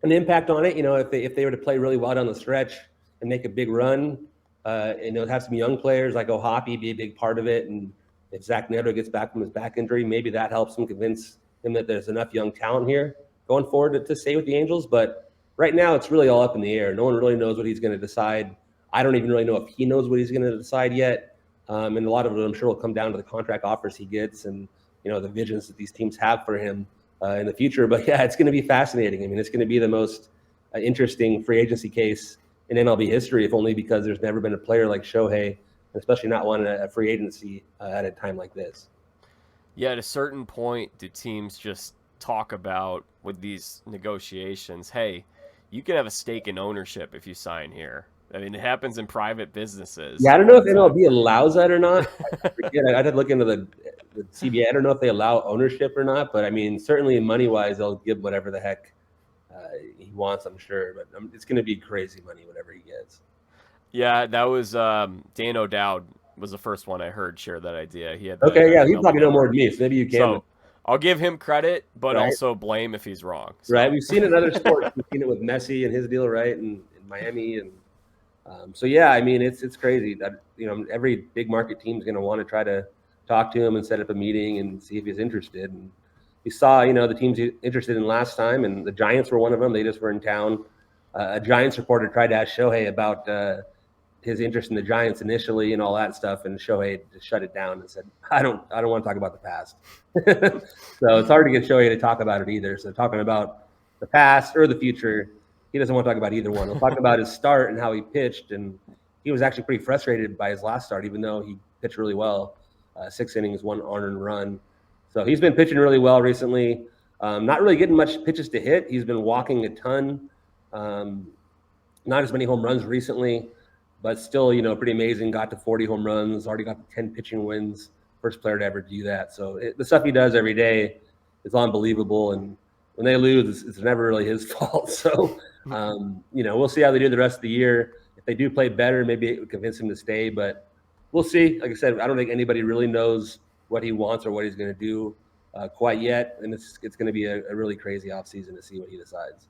impact on it. If they were to play really well down the stretch and make a big run, have some young players like Ohtani be a big part of it. And if Zach Neto gets back from his back injury, maybe that helps him convince him that there's enough young talent here going forward to stay with the Angels. But right now, it's really all up in the air. No one really knows what he's going to decide. I don't even really know if he knows what he's going to decide yet. And a lot of it, I'm sure, will come down to the contract offers he gets and, the visions that these teams have for him in the future. But, yeah, it's going to be fascinating. I mean, it's going to be the most interesting free agency case in MLB history, if only because there's never been a player like Shohei, especially not one a free agency at a time like this. Yeah, at a certain point, do teams just talk about with these negotiations, hey, you can have a stake in ownership if you sign here? I mean, it happens in private businesses. Yeah, I don't know if MLB allows that or not. I'd have to look into the CBA. I don't know if they allow ownership or not, but I mean, certainly money-wise, they'll give whatever the heck he wants, I'm sure. But it's going to be crazy money, whatever he gets. Yeah, that was Dan O'Dowd was the first one I heard share that idea. He had yeah, he probably know more than me, so maybe you can. So I'll give him credit, but also blame if he's wrong. So. Right, we've seen it in other sports. We've seen it with Messi and his deal, right, in Miami, and so yeah, I mean, it's crazy that every big market team is going to want to try to talk to him and set up a meeting and see if he's interested. And we saw, the teams he's interested in last time, and the Giants were one of them. They just were in town. A Giants reporter tried to ask Shohei about his interest in the Giants initially and all that stuff, and Shohei just shut it down and said, I don't want to talk about the past. So it's hard to get Shohei to talk about it either. So talking about the past or the future, he doesn't want to talk about either one. He'll talk about his start and how he pitched, and he was actually pretty frustrated by his last start, even though he pitched really well. 6 innings, 1 earned run. So he's been pitching really well recently. Not really getting much pitches to hit. He's been walking a ton. Not as many home runs recently, but still, pretty amazing. Got to 40 home runs, already got to 10 pitching wins. First player to ever do that. So the stuff he does every day is unbelievable. And when they lose, it's never really his fault. So, we'll see how they do the rest of the year. If they do play better, maybe it would convince him to stay. But we'll see. Like I said, I don't think anybody really knows what he wants or what he's going to do quite yet, and it's going to be a really crazy offseason to see what he decides.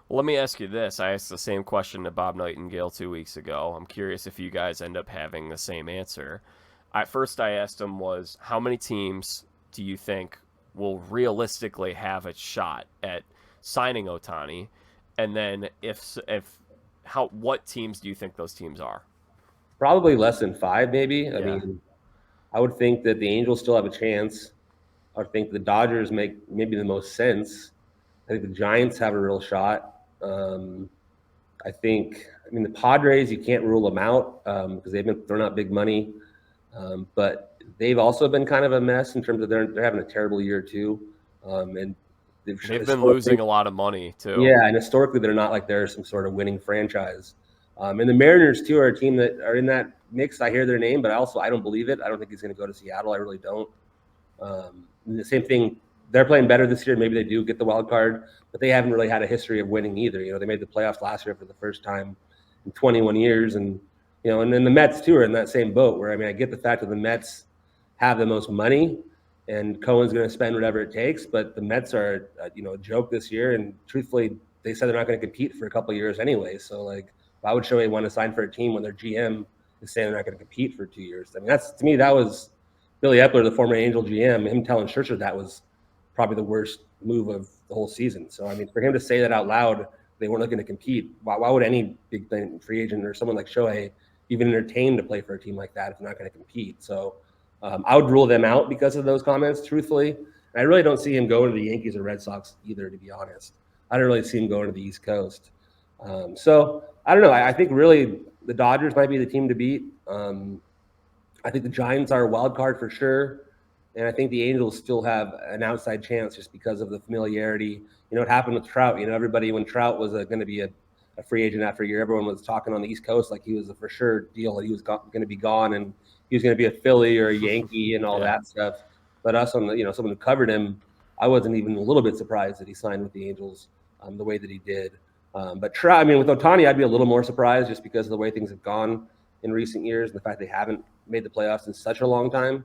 Well, let me ask you this. I asked the same question to Bob Nightingale 2 weeks ago. I'm curious if you guys end up having the same answer. At first, I asked him was, how many teams do you think will realistically have a shot at signing Ohtani? And then what teams do you think those teams are? Probably less than 5, maybe. I Yeah. mean, I would think that the Angels still have a chance. I would think the Dodgers make maybe the most sense. I think the Giants have a real shot. I mean, the Padres, you can't rule them out because they've been throwing out big money. But they've also been kind of a mess in terms of they're having a terrible year too. And they've been losing a lot of money too. Yeah, and historically they're not like they're some sort of winning franchise. And the Mariners too are a team that are in that mix. I hear their name, but I don't believe it. I don't think he's going to go to Seattle. I really don't. The same thing. They're playing better this year. Maybe they do get the wild card, but they haven't really had a history of winning either. They made the playoffs last year for the first time in 21 years, and and then the Mets too are in that same boat. Where I get the fact that the Mets have the most money, and Cohen's going to spend whatever it takes, but the Mets are a joke this year, and truthfully, they said they're not going to compete for a couple of years anyway. So why would Shohei want to sign for a team when their GM is saying they're not going to compete for 2 years? I mean, to me that was Billy Epler, the former Angel GM, him telling Scherzer that was probably the worst move of the whole season. So, I mean, for him to say that out loud, they weren't looking to compete. Why would any big free agent or someone like Shohei even entertain to play for a team like that if they're not going to compete? So I would rule them out because of those comments, truthfully. And I really don't see him going to the Yankees or Red Sox either, to be honest. I don't really see him going to the East Coast. So I don't know. I think really the Dodgers might be the team to beat. I think the Giants are a wild card for sure. And I think the Angels still have an outside chance just because of the familiarity. It happened with Trout. Everybody, when Trout was going to be a free agent after a year, everyone was talking on the East Coast like he was a for sure deal, that he was going to be gone and he was going to be a Philly or a Yankee and all that stuff. But us, on someone who covered him, I wasn't even a little bit surprised that he signed with the Angels the way that he did. But Trout, with Ohtani, I'd be a little more surprised just because of the way things have gone in recent years and the fact they haven't made the playoffs in such a long time.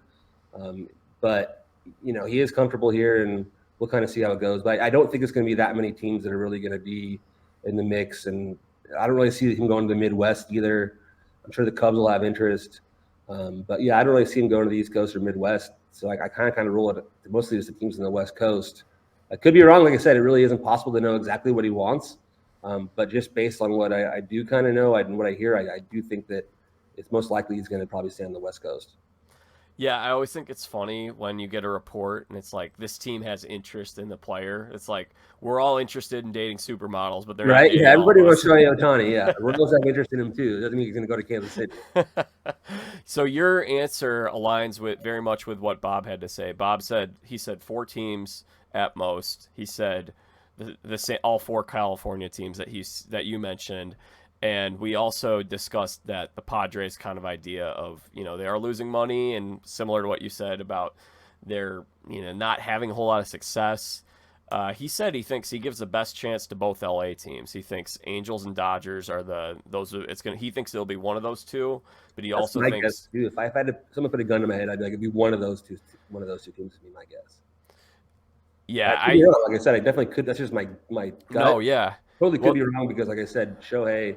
But he is comfortable here, and we'll kind of see how it goes. But I don't think it's going to be that many teams that are really going to be in the mix, and I don't really see him going to the Midwest either. I'm sure the Cubs will have interest, but yeah, I don't really see him going to the East Coast or Midwest. So I kind of rule it mostly just the teams in the West Coast. I could be wrong. Like I said, it really isn't possible to know exactly what he wants, but just based on what I do kind of know and what I hear, I do think that it's most likely he's going to probably stay on the West Coast. Yeah, I always think it's funny when you get a report and it's like, this team has interest in the player. It's like, we're all interested in dating supermodels, but they're right. Not yeah, everybody wants Shohei Ohtani. Yeah, we're going to have interest in him too. It doesn't mean he's going to go to Kansas City. So your answer aligns very much with what Bob had to say. Bob said 4 teams at most. He said all 4 California teams that you mentioned. And we also discussed that the Padres kind of idea of, they are losing money, and similar to what you said about their, not having a whole lot of success. He said he thinks he gives the best chance to both LA teams. He thinks Angels and Dodgers he thinks it'll be one of those two, but he also thinks guess, too. If I had someone put a gun to my head, I'd be like, it'd be one of those two teams would be my guess. Yeah, like I said, I definitely could. That's just my gut. No, yeah. Totally could be wrong because, like I said, Shohei is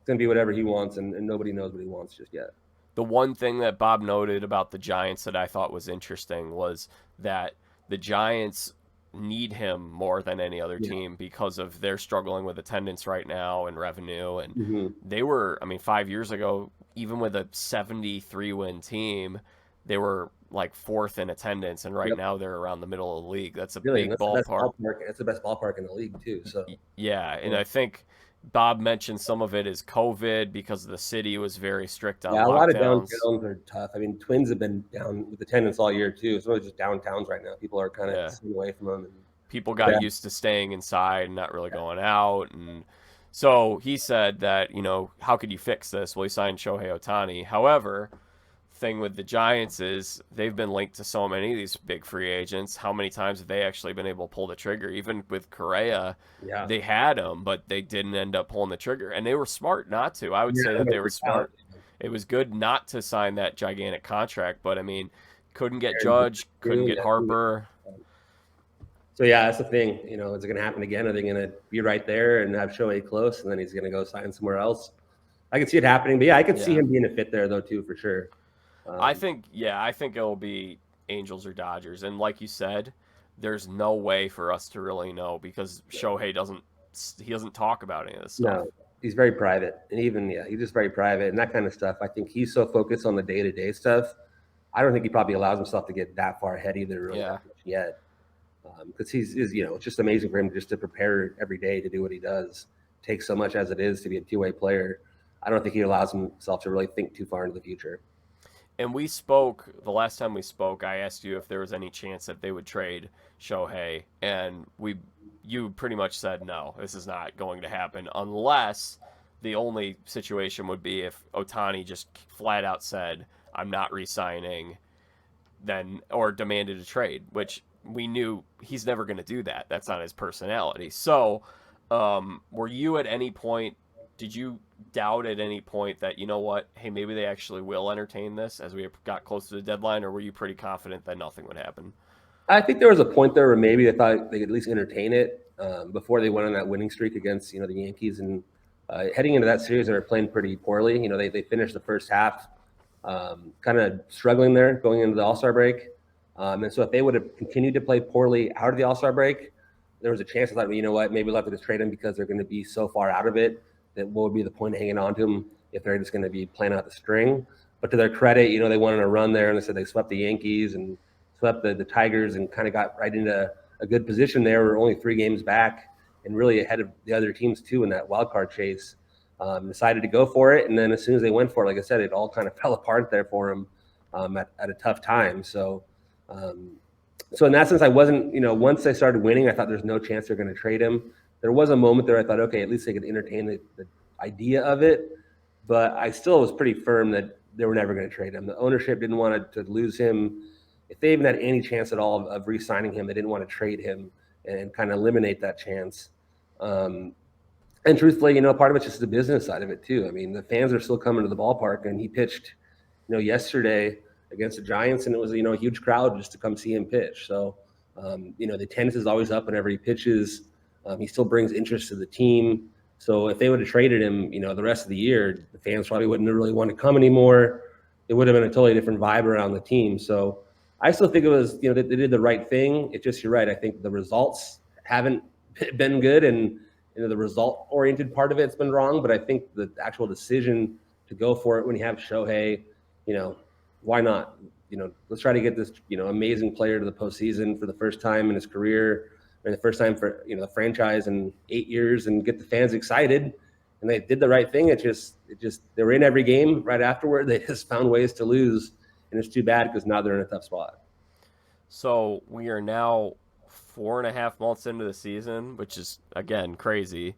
going to be whatever he wants, and nobody knows what he wants just yet. The one thing that Bob noted about the Giants that I thought was interesting was that the Giants need him more than any other team because of they're struggling with attendance right now and revenue. And they were, 5 years ago, even with a 73-win team, they were like 4th in attendance, and right now they're around the middle of the league. That's big ballpark. That's the best ballpark in the league too. So yeah, and I think Bob mentioned some of it is COVID because the city was very strict on lockdowns. A lot of downtowns are tough. Twins have been down with attendance all year too. It's really just downtowns right now. People are kind of staying away from them. People got used to staying inside and not really going out. And so he said that, how could you fix this? Well, he signed Shohei Ohtani. However, thing with the Giants is they've been linked to so many of these big free agents. How many times have they actually been able to pull the trigger? Even with Correa, they had him, but they didn't end up pulling the trigger, and they were smart not to. I would say that they were smart. It was good not to sign that gigantic contract, but I mean, couldn't get Judge, couldn't get Harper. So yeah, that's the thing. Is it going to happen again? Are they going to be right there and have Shohei close, and then he's going to go sign somewhere else? I can see it happening, but yeah, I could see him being a fit there though too, for sure. I think it'll be Angels or Dodgers, and like you said, there's no way for us to really know because Shohei doesn't talk about any of this stuff. No, he's very private, and he's just very private and that kind of stuff. I think he's so focused on the day-to-day stuff. I don't think he probably allows himself to get that far ahead either, really, yet. Because he's it's just amazing for him just to prepare every day to do what he does. It takes so much as it is to be a two-way player. I don't think he allows himself to really think too far into the future. And we spoke, the last time we spoke, I asked you if there was any chance that they would trade Shohei, and you pretty much said no, this is not going to happen unless the only situation would be if Ohtani just flat out said, I'm not re-signing, or demanded a trade, which we knew he's never going to do that. That's not his personality. So, were you at any point, did you doubt at any point that, you know what, hey, maybe they actually will entertain this as we got close to the deadline, or were you pretty confident that nothing would happen? I think there was a point there where maybe they thought they could at least entertain it before they went on that winning streak against, the Yankees. And heading into that series, they were playing pretty poorly. They finished the first half kind of struggling there going into the All-Star break. And so if they would have continued to play poorly out of the All-Star break, there was a chance I thought, well, you know what, maybe we'll have to just trade him because they're going to be so far out of it that what would be the point of hanging on to him if they're just going to be playing out the string. But to their credit, they went on a run there, and they said they swept the Yankees and swept the Tigers and kind of got right into a good position there. We're only 3 games back and really ahead of the other teams too in that wild card chase. Decided to go for it, and then as soon as they went for it, like I said, it all kind of fell apart there for them at a tough time. So in that sense, I wasn't, once they started winning, I thought there's no chance they're going to trade him. There was a moment there I thought, okay, at least they could entertain the idea of it, but I still was pretty firm that they were never going to trade him. The ownership didn't want to lose him. If they even had any chance at all of re-signing him, they didn't want to trade him and kind of eliminate that chance. And truthfully, part of it's just the business side of it too. I mean, the fans are still coming to the ballpark, and he pitched, yesterday against the Giants, and it was, a huge crowd just to come see him pitch. So, the attendance is always up whenever he pitches. He still brings interest to the team. So if they would have traded him, the rest of the year, the fans probably wouldn't have really want to come anymore. It would have been a totally different vibe around the team. So I still think it was, they did the right thing. It's just, you're right. I think the results haven't been good, and the result-oriented part of it's been wrong. But I think the actual decision to go for it when you have Shohei, why not? Let's try to get this, amazing player to the postseason for the first time in his career, and the first time for, the franchise in 8 years, and get the fans excited. And they did the right thing. It just they were in every game right afterward. They just found ways to lose, and it's too bad because now they're in a tough spot. So we are now 4.5 months into the season, which is, again, crazy.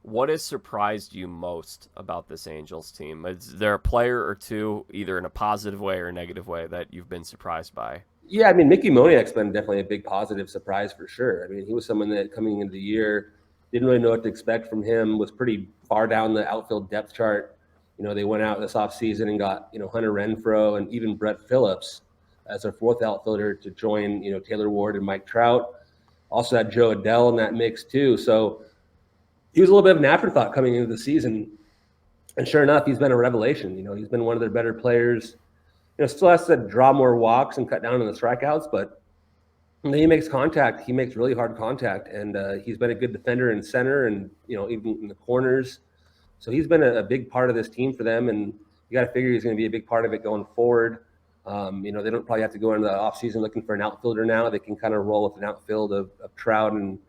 What has surprised you most about this Angels team? Is there a player or two, either in a positive way or a negative way, that you've been surprised by? Yeah, I mean, Mickey Moniak's been definitely a big positive surprise for sure. I mean, he was someone that coming into the year didn't really know what to expect from him, was pretty far down the outfield depth chart. They went out this offseason and got, Hunter Renfroe and even Brett Phillips as their 4th outfielder to join, Taylor Ward and Mike Trout. Also had Joe Adell in that mix too. So he was a little bit of an afterthought coming into the season. And sure enough, he's been a revelation. He's been one of their better players. Still has to draw more walks and cut down on the strikeouts, but when he makes contact, he makes really hard contact. And he's been a good defender in center and, even in the corners. So he's been a big part of this team for them. And you got to figure he's going to be a big part of it going forward. They don't probably have to go into the offseason looking for an outfielder now. They can kind of roll with an outfield of Trout and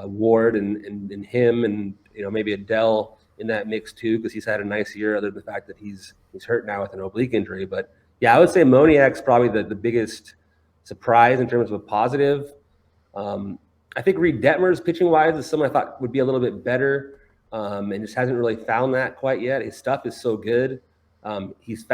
Ward and him and, maybe Adell in that mix too, because he's had a nice year other than the fact that he's hurt now with an oblique injury. But yeah, I would say Moniak's probably the biggest surprise in terms of a positive. I think Reed Detmers, pitching-wise, is someone I thought would be a little bit better and just hasn't really found that quite yet. His stuff is so good. He's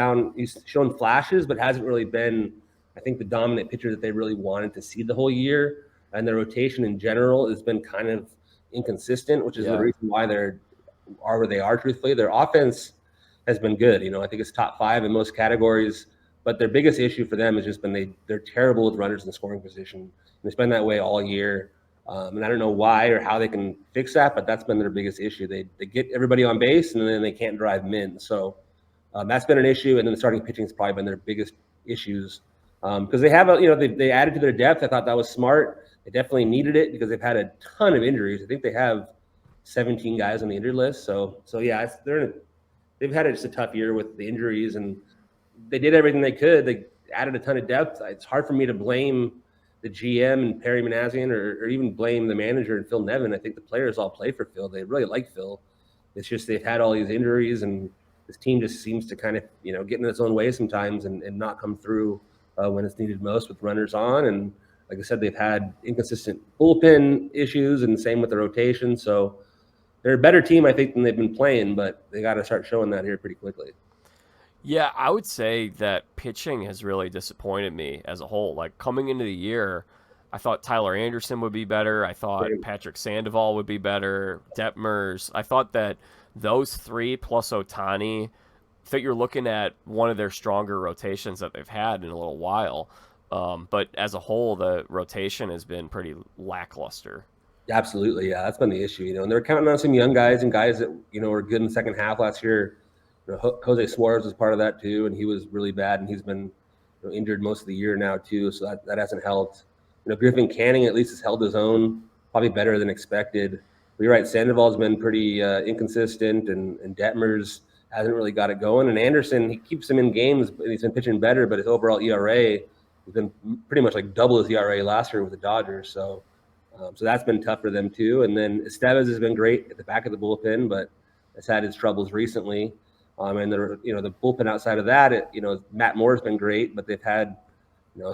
shown flashes, but hasn't really been, I think, the dominant pitcher that they really wanted to see the whole year. And their rotation in general has been kind of inconsistent, which is the reason why they're where they are, truthfully. Their offense has been good. I think it's top 5 in most categories, but their biggest issue for them has just been they're terrible with runners in scoring position. And it's been that way all year. And I don't know why or how they can fix that, but that's been their biggest issue. They get everybody on base and then they can't drive them in. So that's been an issue. And then the starting pitching has probably been their biggest issues because they have they added to their depth. I thought that was smart. They definitely needed it because they've had a ton of injuries. I think they have 17 guys on the injured list. So yeah, they've had just a tough year with the injuries, and they did everything they could. They added a ton of depth. It's hard for me to blame the GM and Perry Manassian or even blame the manager and Phil Nevin. I think the players all play for Phil. They really like Phil. It's just they've had all these injuries, and this team just seems to kind of get in its own way sometimes and not come through when it's needed most with runners on. And like I said, they've had inconsistent bullpen issues, and same with the rotation. So they're a better team, I think, than they've been playing, but they got to start showing that here pretty quickly. Yeah, I would say that pitching has really disappointed me as a whole. Like coming into the year, I thought Tyler Anderson would be better. I thought Patrick Sandoval would be better. Detmers. I thought that those 3 plus Ohtani, that you're looking at one of their stronger rotations that they've had in a little while. But as a whole, the rotation has been pretty lackluster. Absolutely, yeah, that's been the issue. And they're counting on some young guys and guys that were good in the second half last year. Jose Suarez was part of that too, and he was really bad, and he's been injured most of the year now too, so that hasn't helped. Griffin Canning at least has held his own, probably better than expected. But you're right, Sandoval's been pretty inconsistent, and Detmers hasn't really got it going. And Anderson, he keeps him in games, and he's been pitching better, but his overall ERA has been pretty much like double his ERA last year with the Dodgers. So that's been tough for them too. And then Estevez has been great at the back of the bullpen, but has had his troubles recently. And the bullpen outside of that, Matt Moore's been great, but they've had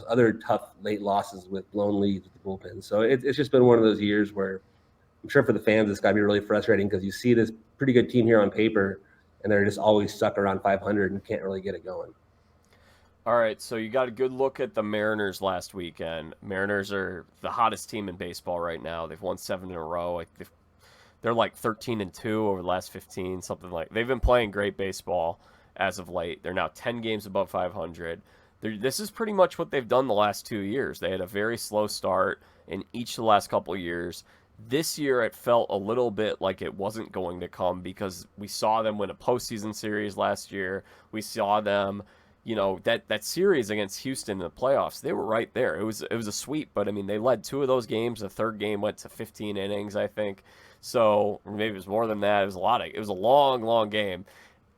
other tough late losses with blown leads with the bullpen. So it's just been one of those years where I'm sure for the fans it's got to be really frustrating because you see this pretty good team here on paper, and they're just always stuck around 500 and can't really get it going. All right, so you got a good look at the Mariners last weekend. Mariners are the hottest team in baseball right now. They've won 7 in a row. They're like 13-2 over the last 15, something like. They've been playing great baseball as of late. They're now 10 games above 500. This is pretty much what they've done the last 2 years. They had a very slow start in each of the last couple of years. This year, it felt a little bit like it wasn't going to come because we saw them win a postseason series last year. We saw them, that series against Houston in the playoffs. They were right there. It was a sweep, but I mean, they led 2 of those games. The third game went to 15 innings, I think. So or maybe it was more than that. It was a long, long game.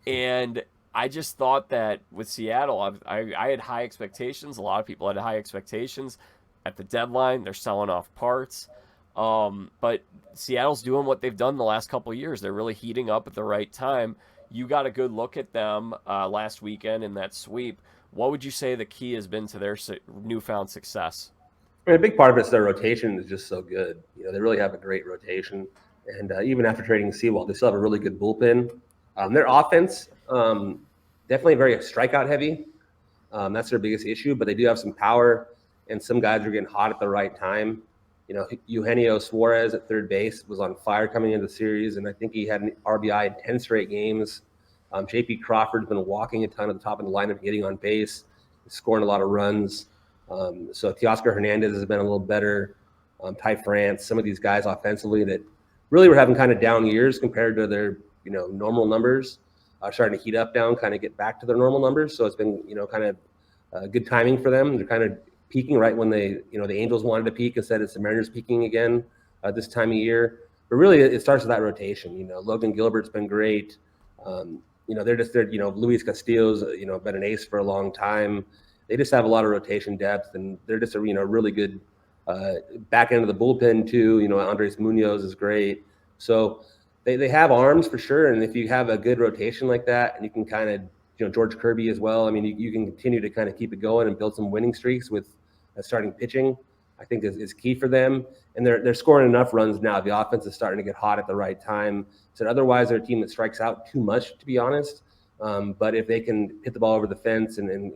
And I just thought that with Seattle, I had high expectations. A lot of people had high expectations. At the deadline, they're selling off parts. But Seattle's doing what they've done the last couple of years. They're really heating up at the right time. You got a good look at them last weekend in that sweep. What would you say the key has been to their newfound success? A big part of it is their rotation is just so good. They really have a great rotation. And even after trading Sewell, they still have a really good bullpen. Their offense, definitely very strikeout heavy. That's their biggest issue, but they do have some power, and some guys are getting hot at the right time. Eugenio Suarez at third base was on fire coming into the series, and I think he had an RBI in 10 straight games. J.P. Crawford's been walking a ton at the top of the lineup, getting on base, scoring a lot of runs. So Teoscar Hernandez has been a little better. Ty France, some of these guys offensively that really were having kind of down years compared to their normal numbers, are starting to heat up down, kind of get back to their normal numbers. So it's been kind of good timing for them. They're kind of peaking right when the Angels wanted to peak. Instead, it's the Mariners peaking again this time of year. But really, it starts with that rotation. Logan Gilbert's been great. Luis Castillo's been an ace for a long time. They just have a lot of rotation depth, and they're just a really good back end of the bullpen too. Andres Munoz is great. So they have arms for sure, and if you have a good rotation like that, and you can kind of George Kirby as well. I mean, you can continue to kind of keep it going and build some winning streaks with starting pitching. I think is key for them, and they're scoring enough runs now. The offense is starting to get hot at the right time. So otherwise, they're a team that strikes out too much, to be honest. But if they can hit the ball over the fence and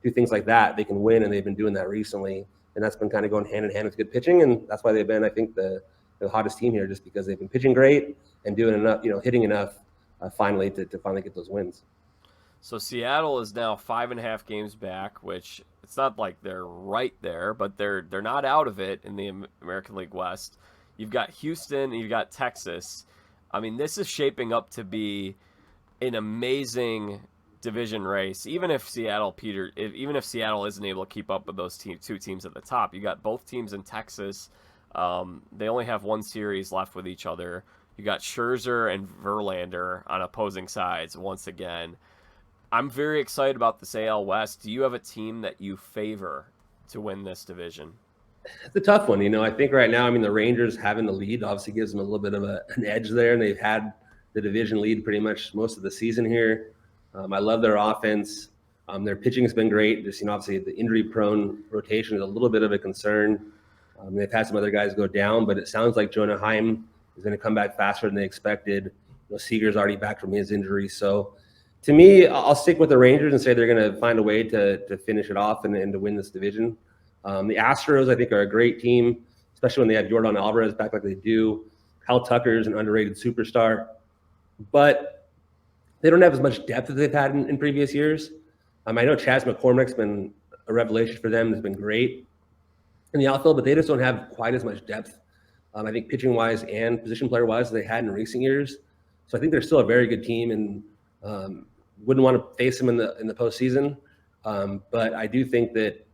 do things like that, they can win, and they've been doing that recently. And that's been kind of going hand in hand with good pitching, and that's why they've been, I think, the hottest team here, just because they've been pitching great and doing enough, hitting enough finally to finally get those wins. So Seattle is now 5.5 games back, which it's not like they're right there, but they're not out of it in the American League West. You've got Houston, and you've got Texas. I mean, this is shaping up to be an amazing division race. Even if Seattle isn't able to keep up with those two teams at the top, you got both teams in Texas. They only have one series left with each other. You got Scherzer and Verlander on opposing sides once again. I'm very excited about the AL West. Do you have a team that you favor to win this division? It's a tough one. I think right now, the Rangers having the lead obviously gives them a little bit of an edge there, and they've had the division lead pretty much most of the season here. I love their offense. Their pitching has been great. Just, obviously the injury-prone rotation is a little bit of a concern. They've had some other guys go down, but it sounds like Jonah Heim is going to come back faster than they expected. Seager's already back from his injury. So to me, I'll stick with the Rangers and say they're going to find a way to finish it off and to win this division. The Astros, I think, are a great team, especially when they have Yordan Alvarez back like they do. Kyle Tucker's an underrated superstar, but they don't have as much depth as they've had in previous years. I know Chas McCormick's been a revelation for them. Has been great in the outfield, but they just don't have quite as much depth, I think, pitching-wise and position player-wise as they had in recent years. So I think they're still a very good team, and wouldn't want to face them in the postseason. But I do think that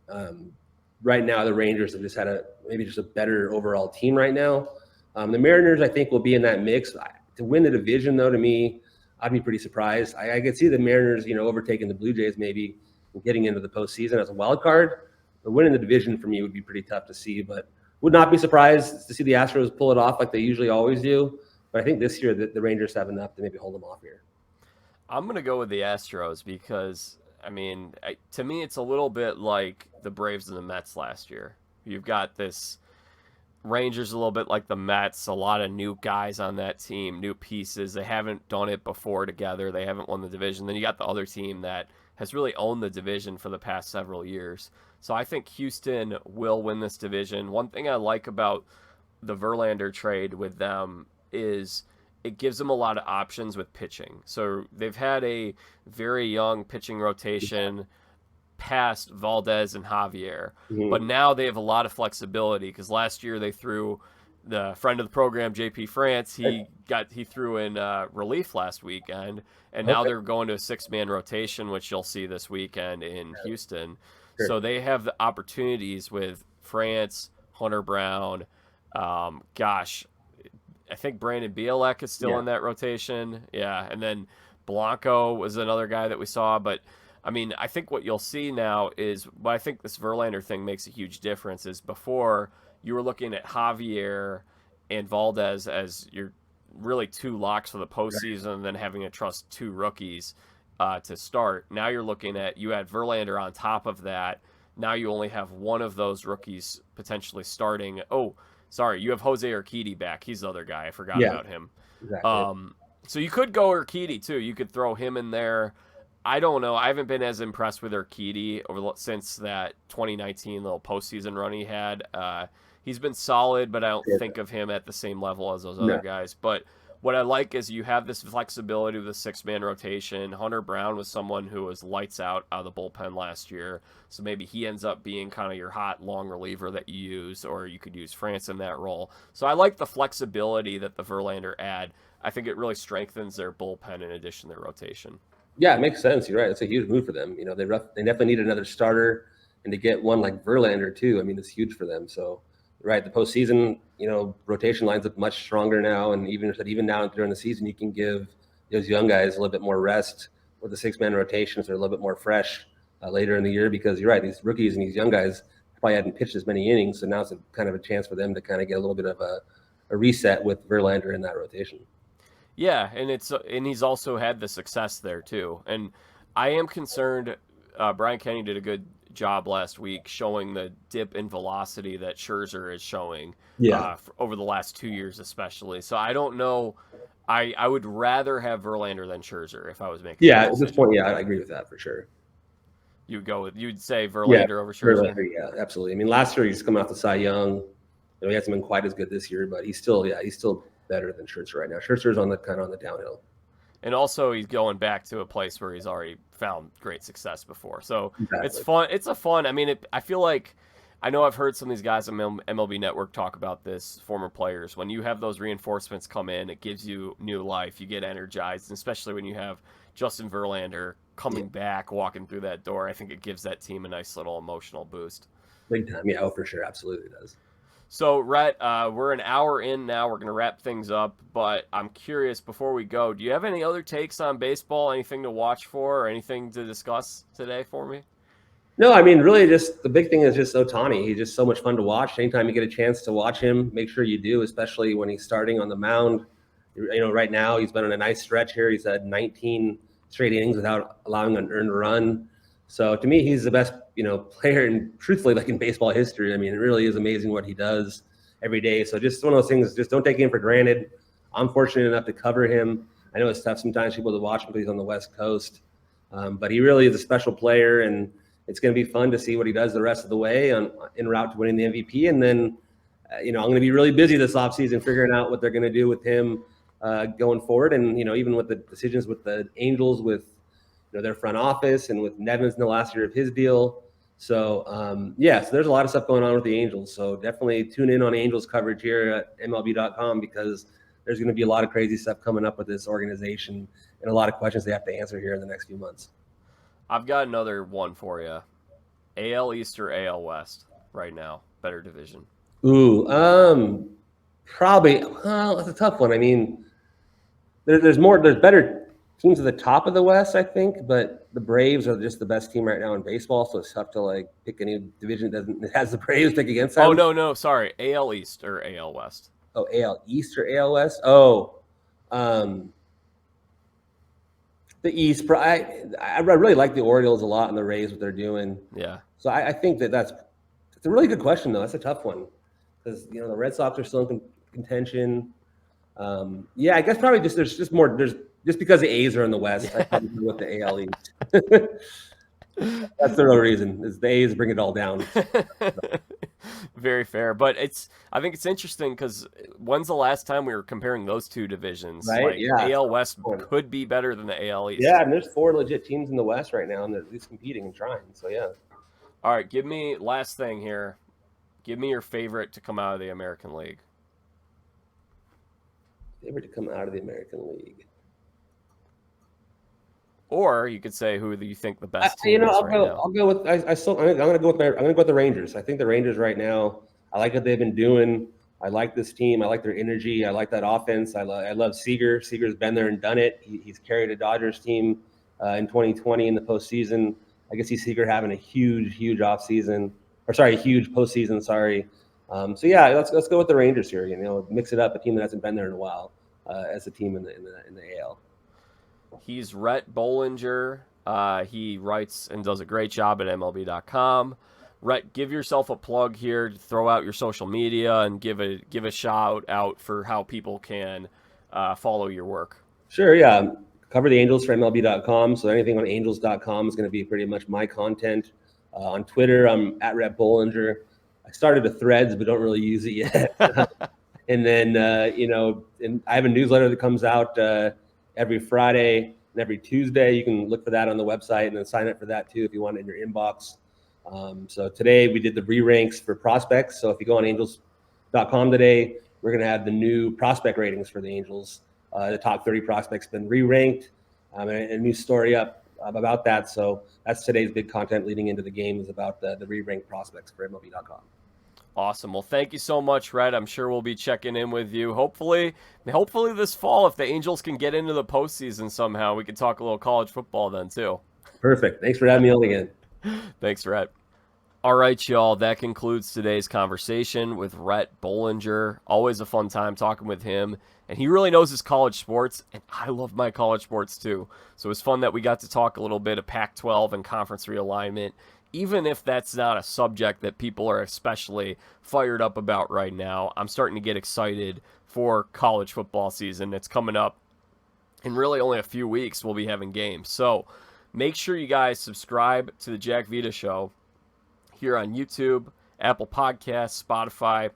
right now the Rangers have just had maybe just a better overall team right now. The Mariners, I think, will be in that mix. To win the division, though, to me, I'd be pretty surprised. I could see the Mariners, overtaking the Blue Jays maybe and getting into the postseason as a wild card. But winning the division for me would be pretty tough to see. But would not be surprised to see the Astros pull it off like they usually always do. But I think this year the Rangers have enough to maybe hold them off here. I'm going to go with the Astros because, to me, it's a little bit like the Braves and the Mets last year. You've got this Rangers a little bit like the Mets, a lot of new guys on that team, new pieces. They haven't done it before together. They haven't won the division. Then you got the other team that has really owned the division for the past several years. So I think Houston will win this division. One thing I like about the Verlander trade with them is it gives them a lot of options with pitching. So they've had a very young pitching rotation past Valdez and Javier, but now they have a lot of flexibility because last year they threw the friend of the program, JP France. He threw in relief last weekend, and now they're going to a 6-man rotation, which you'll see this weekend in Houston. Sure. So they have the opportunities with France, Hunter Brown, I think Brandon Bielek is still in that rotation. Yeah, and then Blanco was another guy that we saw. But, I think what you'll see now is what I think this Verlander thing makes a huge difference is before you were looking at Javier and Valdez as your really two locks for the postseason and then having to trust two rookies to start. Now you're looking at you had Verlander on top of that. Now you only have one of those rookies potentially starting. Oh, sorry, you have Jose Urquidy back. He's the other guy. I forgot about him. Exactly. So you could go Urquidy, too. You could throw him in there. I don't know. I haven't been as impressed with Urquidy since that 2019 little postseason run he had. He's been solid, but I don't think of him at the same level as those other guys. But what I like is you have this flexibility with a 6-man rotation. Hunter Brown was someone who was lights out of the bullpen last year, so maybe he ends up being kind of your hot long reliever that you use, or you could use France in that role. So I like the flexibility that the Verlander add. I think it really strengthens their bullpen in addition to their rotation. Yeah, it makes sense. You're right. It's a huge move for them. They definitely need another starter, and to get one like Verlander too. It's huge for them. So, right, the postseason, rotation lines up much stronger now, and even now during the season, you can give those young guys a little bit more rest with the 6-man rotations. They're a little bit more fresh later in the year because you're right. These rookies and these young guys probably hadn't pitched as many innings, so now it's kind of a chance for them to kind of get a little bit of a reset with Verlander in that rotation. Yeah, and he's also had the success there too. And I am concerned. Brian Kenny did a good job last week showing the dip in velocity that Scherzer is showing over the last 2 years, especially. So I don't know. I would rather have Verlander than Scherzer if I was making. Yeah, at this point, I agree with that for sure. You'd say Verlander over Scherzer. Verlander, yeah, absolutely. Last year he's coming off the Cy Young. He hasn't been quite as good this year, but he's still better than Scherzer right now. Scherzer's on the downhill. And also, he's going back to a place where he's already found great success before. So Exactly. it's fun. It's a fun. I mean, I feel like I know I've heard some of these guys on MLB Network talk about this, former players. When you have those reinforcements come in, it gives you new life. You get energized, and especially when you have Justin Verlander coming back, walking through that door. I think it gives that team a nice little emotional boost. Big time. Yeah, for sure. Absolutely does. So, Rhett, we're an hour in now. We're going to wrap things up, but I'm curious, before we go, do you have any other takes on baseball, anything to watch for, or anything to discuss today for me? No, I mean, really, just the big thing is just Ohtani. He's just so much fun to watch. Anytime you get a chance to watch him, make sure you do, especially when he's starting on the mound. Right now he's been on a nice stretch here. He's had 19 straight innings without allowing an earned run. So to me, he's the best, player, and truthfully, like in baseball history. I mean, it really is amazing what he does every day. So just one of those things. Just don't take him for granted. I'm fortunate enough to cover him. I know it's tough sometimes people to watch him because he's on the West Coast, but he really is a special player, and it's going to be fun to see what he does the rest of the way en route to winning the MVP. And then, I'm going to be really busy this offseason figuring out what they're going to do with him going forward. And, even with the decisions with the Angels, with their front office, and with Nevins in the last year of his deal. So, so there's a lot of stuff going on with the Angels. So definitely tune in on Angels coverage here at MLB.com, because there's going to be a lot of crazy stuff coming up with this organization and a lot of questions they have to answer here in the next few months. I've got another one for you. AL East or AL West right now? Better division? Ooh, probably. Well, that's a tough one. I mean, there's better teams at the top of the West, I think, but the Braves are just the best team right now in baseball, so it's tough to pick any division that has the Braves pick against them. Oh, no, sorry. AL East or AL West? Oh, AL East or AL West? Oh, the East. I really like the Orioles a lot and the Rays, what they're doing. Yeah. So I think it's a really good question, though. That's a tough one, because the Red Sox are still in contention. I guess probably there's just because the A's are in the West, I probably go with the AL East. That's the real reason, is the A's bring it all down. Very fair, but I think it's interesting because when's the last time we were comparing those two divisions? Right? AL West could be better than the AL East. Yeah, and there's 4 legit teams in the West right now, and they're at least competing and trying. So yeah. All right, last thing here. Give me your favorite to come out of the American League. Favorite to come out of the American League. Or you could say who you think the best team is right now. I'll go with. I'm going to go with the Rangers. I think the Rangers right now. I like what they've been doing. I like this team. I like their energy. I like that offense. I love Seager. Seager's been there and done it. He's carried a Dodgers team in 2020 in the postseason. I guess Seager having a huge offseason, a huge postseason. Sorry. Let's go with the Rangers here. Mix it up. A team that hasn't been there in a while as a team in the AL. He's Rhett Bollinger. He writes and does a great job at MLB.com. Rhett, give yourself a plug here. Throw out your social media and give a shout out for how people can follow your work. Sure, yeah. Cover the Angels for MLB.com. So anything on Angels.com is going to be pretty much my content. On Twitter, I'm at Rhett Bollinger. I started a Threads, but don't really use it yet. And then, and I have a newsletter that comes out every Friday and every Tuesday. You can look for that on the website and then sign up for that too if you want it in your inbox. So today we did the re-ranks for prospects. So if you go on Angels.com today, we're going to have the new prospect ratings for the Angels. The top 30 prospects been re-ranked, and a new story up about that. So that's today's big content leading into the game, is about the re-ranked prospects for MLB.com. Awesome. Well, thank you so much, Rhett. I'm sure we'll be checking in with you. Hopefully this fall, if the Angels can get into the postseason somehow, we can talk a little college football then too. Perfect. Thanks for having me on again. Thanks, Rhett. All right, y'all. That concludes today's conversation with Rhett Bollinger. Always a fun time talking with him. And he really knows his college sports, and I love my college sports too. So it's fun that we got to talk a little bit of Pac-12 and conference realignment, even if that's not a subject that people are especially fired up about right now. I'm starting to get excited for college football season. It's coming up in really only a few weeks. We'll be having games. So make sure you guys subscribe to the Jack Vita Show here on YouTube, Apple Podcasts, Spotify,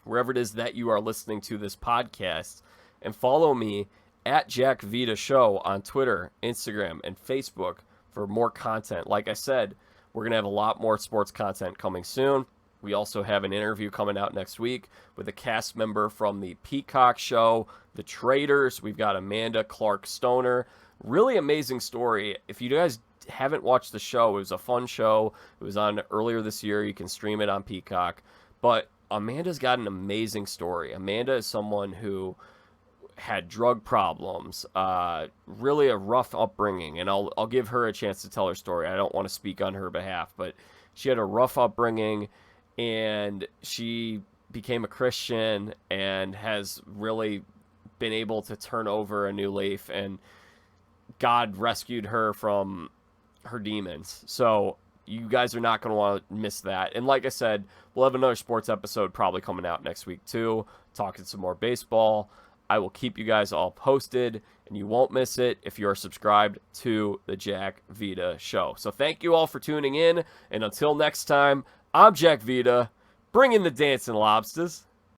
wherever it is that you are listening to this podcast, and follow me at Jack Vita Show on Twitter, Instagram, and Facebook for more content. Like I said, we're going to have a lot more sports content coming soon. We also have an interview coming out next week with a cast member from the Peacock show, The Traders. We've got Amanda Clark Stoner. Really amazing story. If you guys haven't watched the show, it was a fun show. It was on earlier this year. You can stream it on Peacock. But Amanda's got an amazing story. Amanda is someone who had drug problems, really a rough upbringing, and I'll give her a chance to tell her story. I don't want to speak on her behalf, but she had a rough upbringing, and she became a Christian and has really been able to turn over a new leaf, and God rescued her from her demons. So you guys are not going to want to miss that. And like I said, we'll have another sports episode probably coming out next week too, talking some more baseball. I will keep you guys all posted, and you won't miss it if you are subscribed to the Jack Vita Show. So thank you all for tuning in, and until next time, I'm Jack Vita, bringing the dancing lobsters.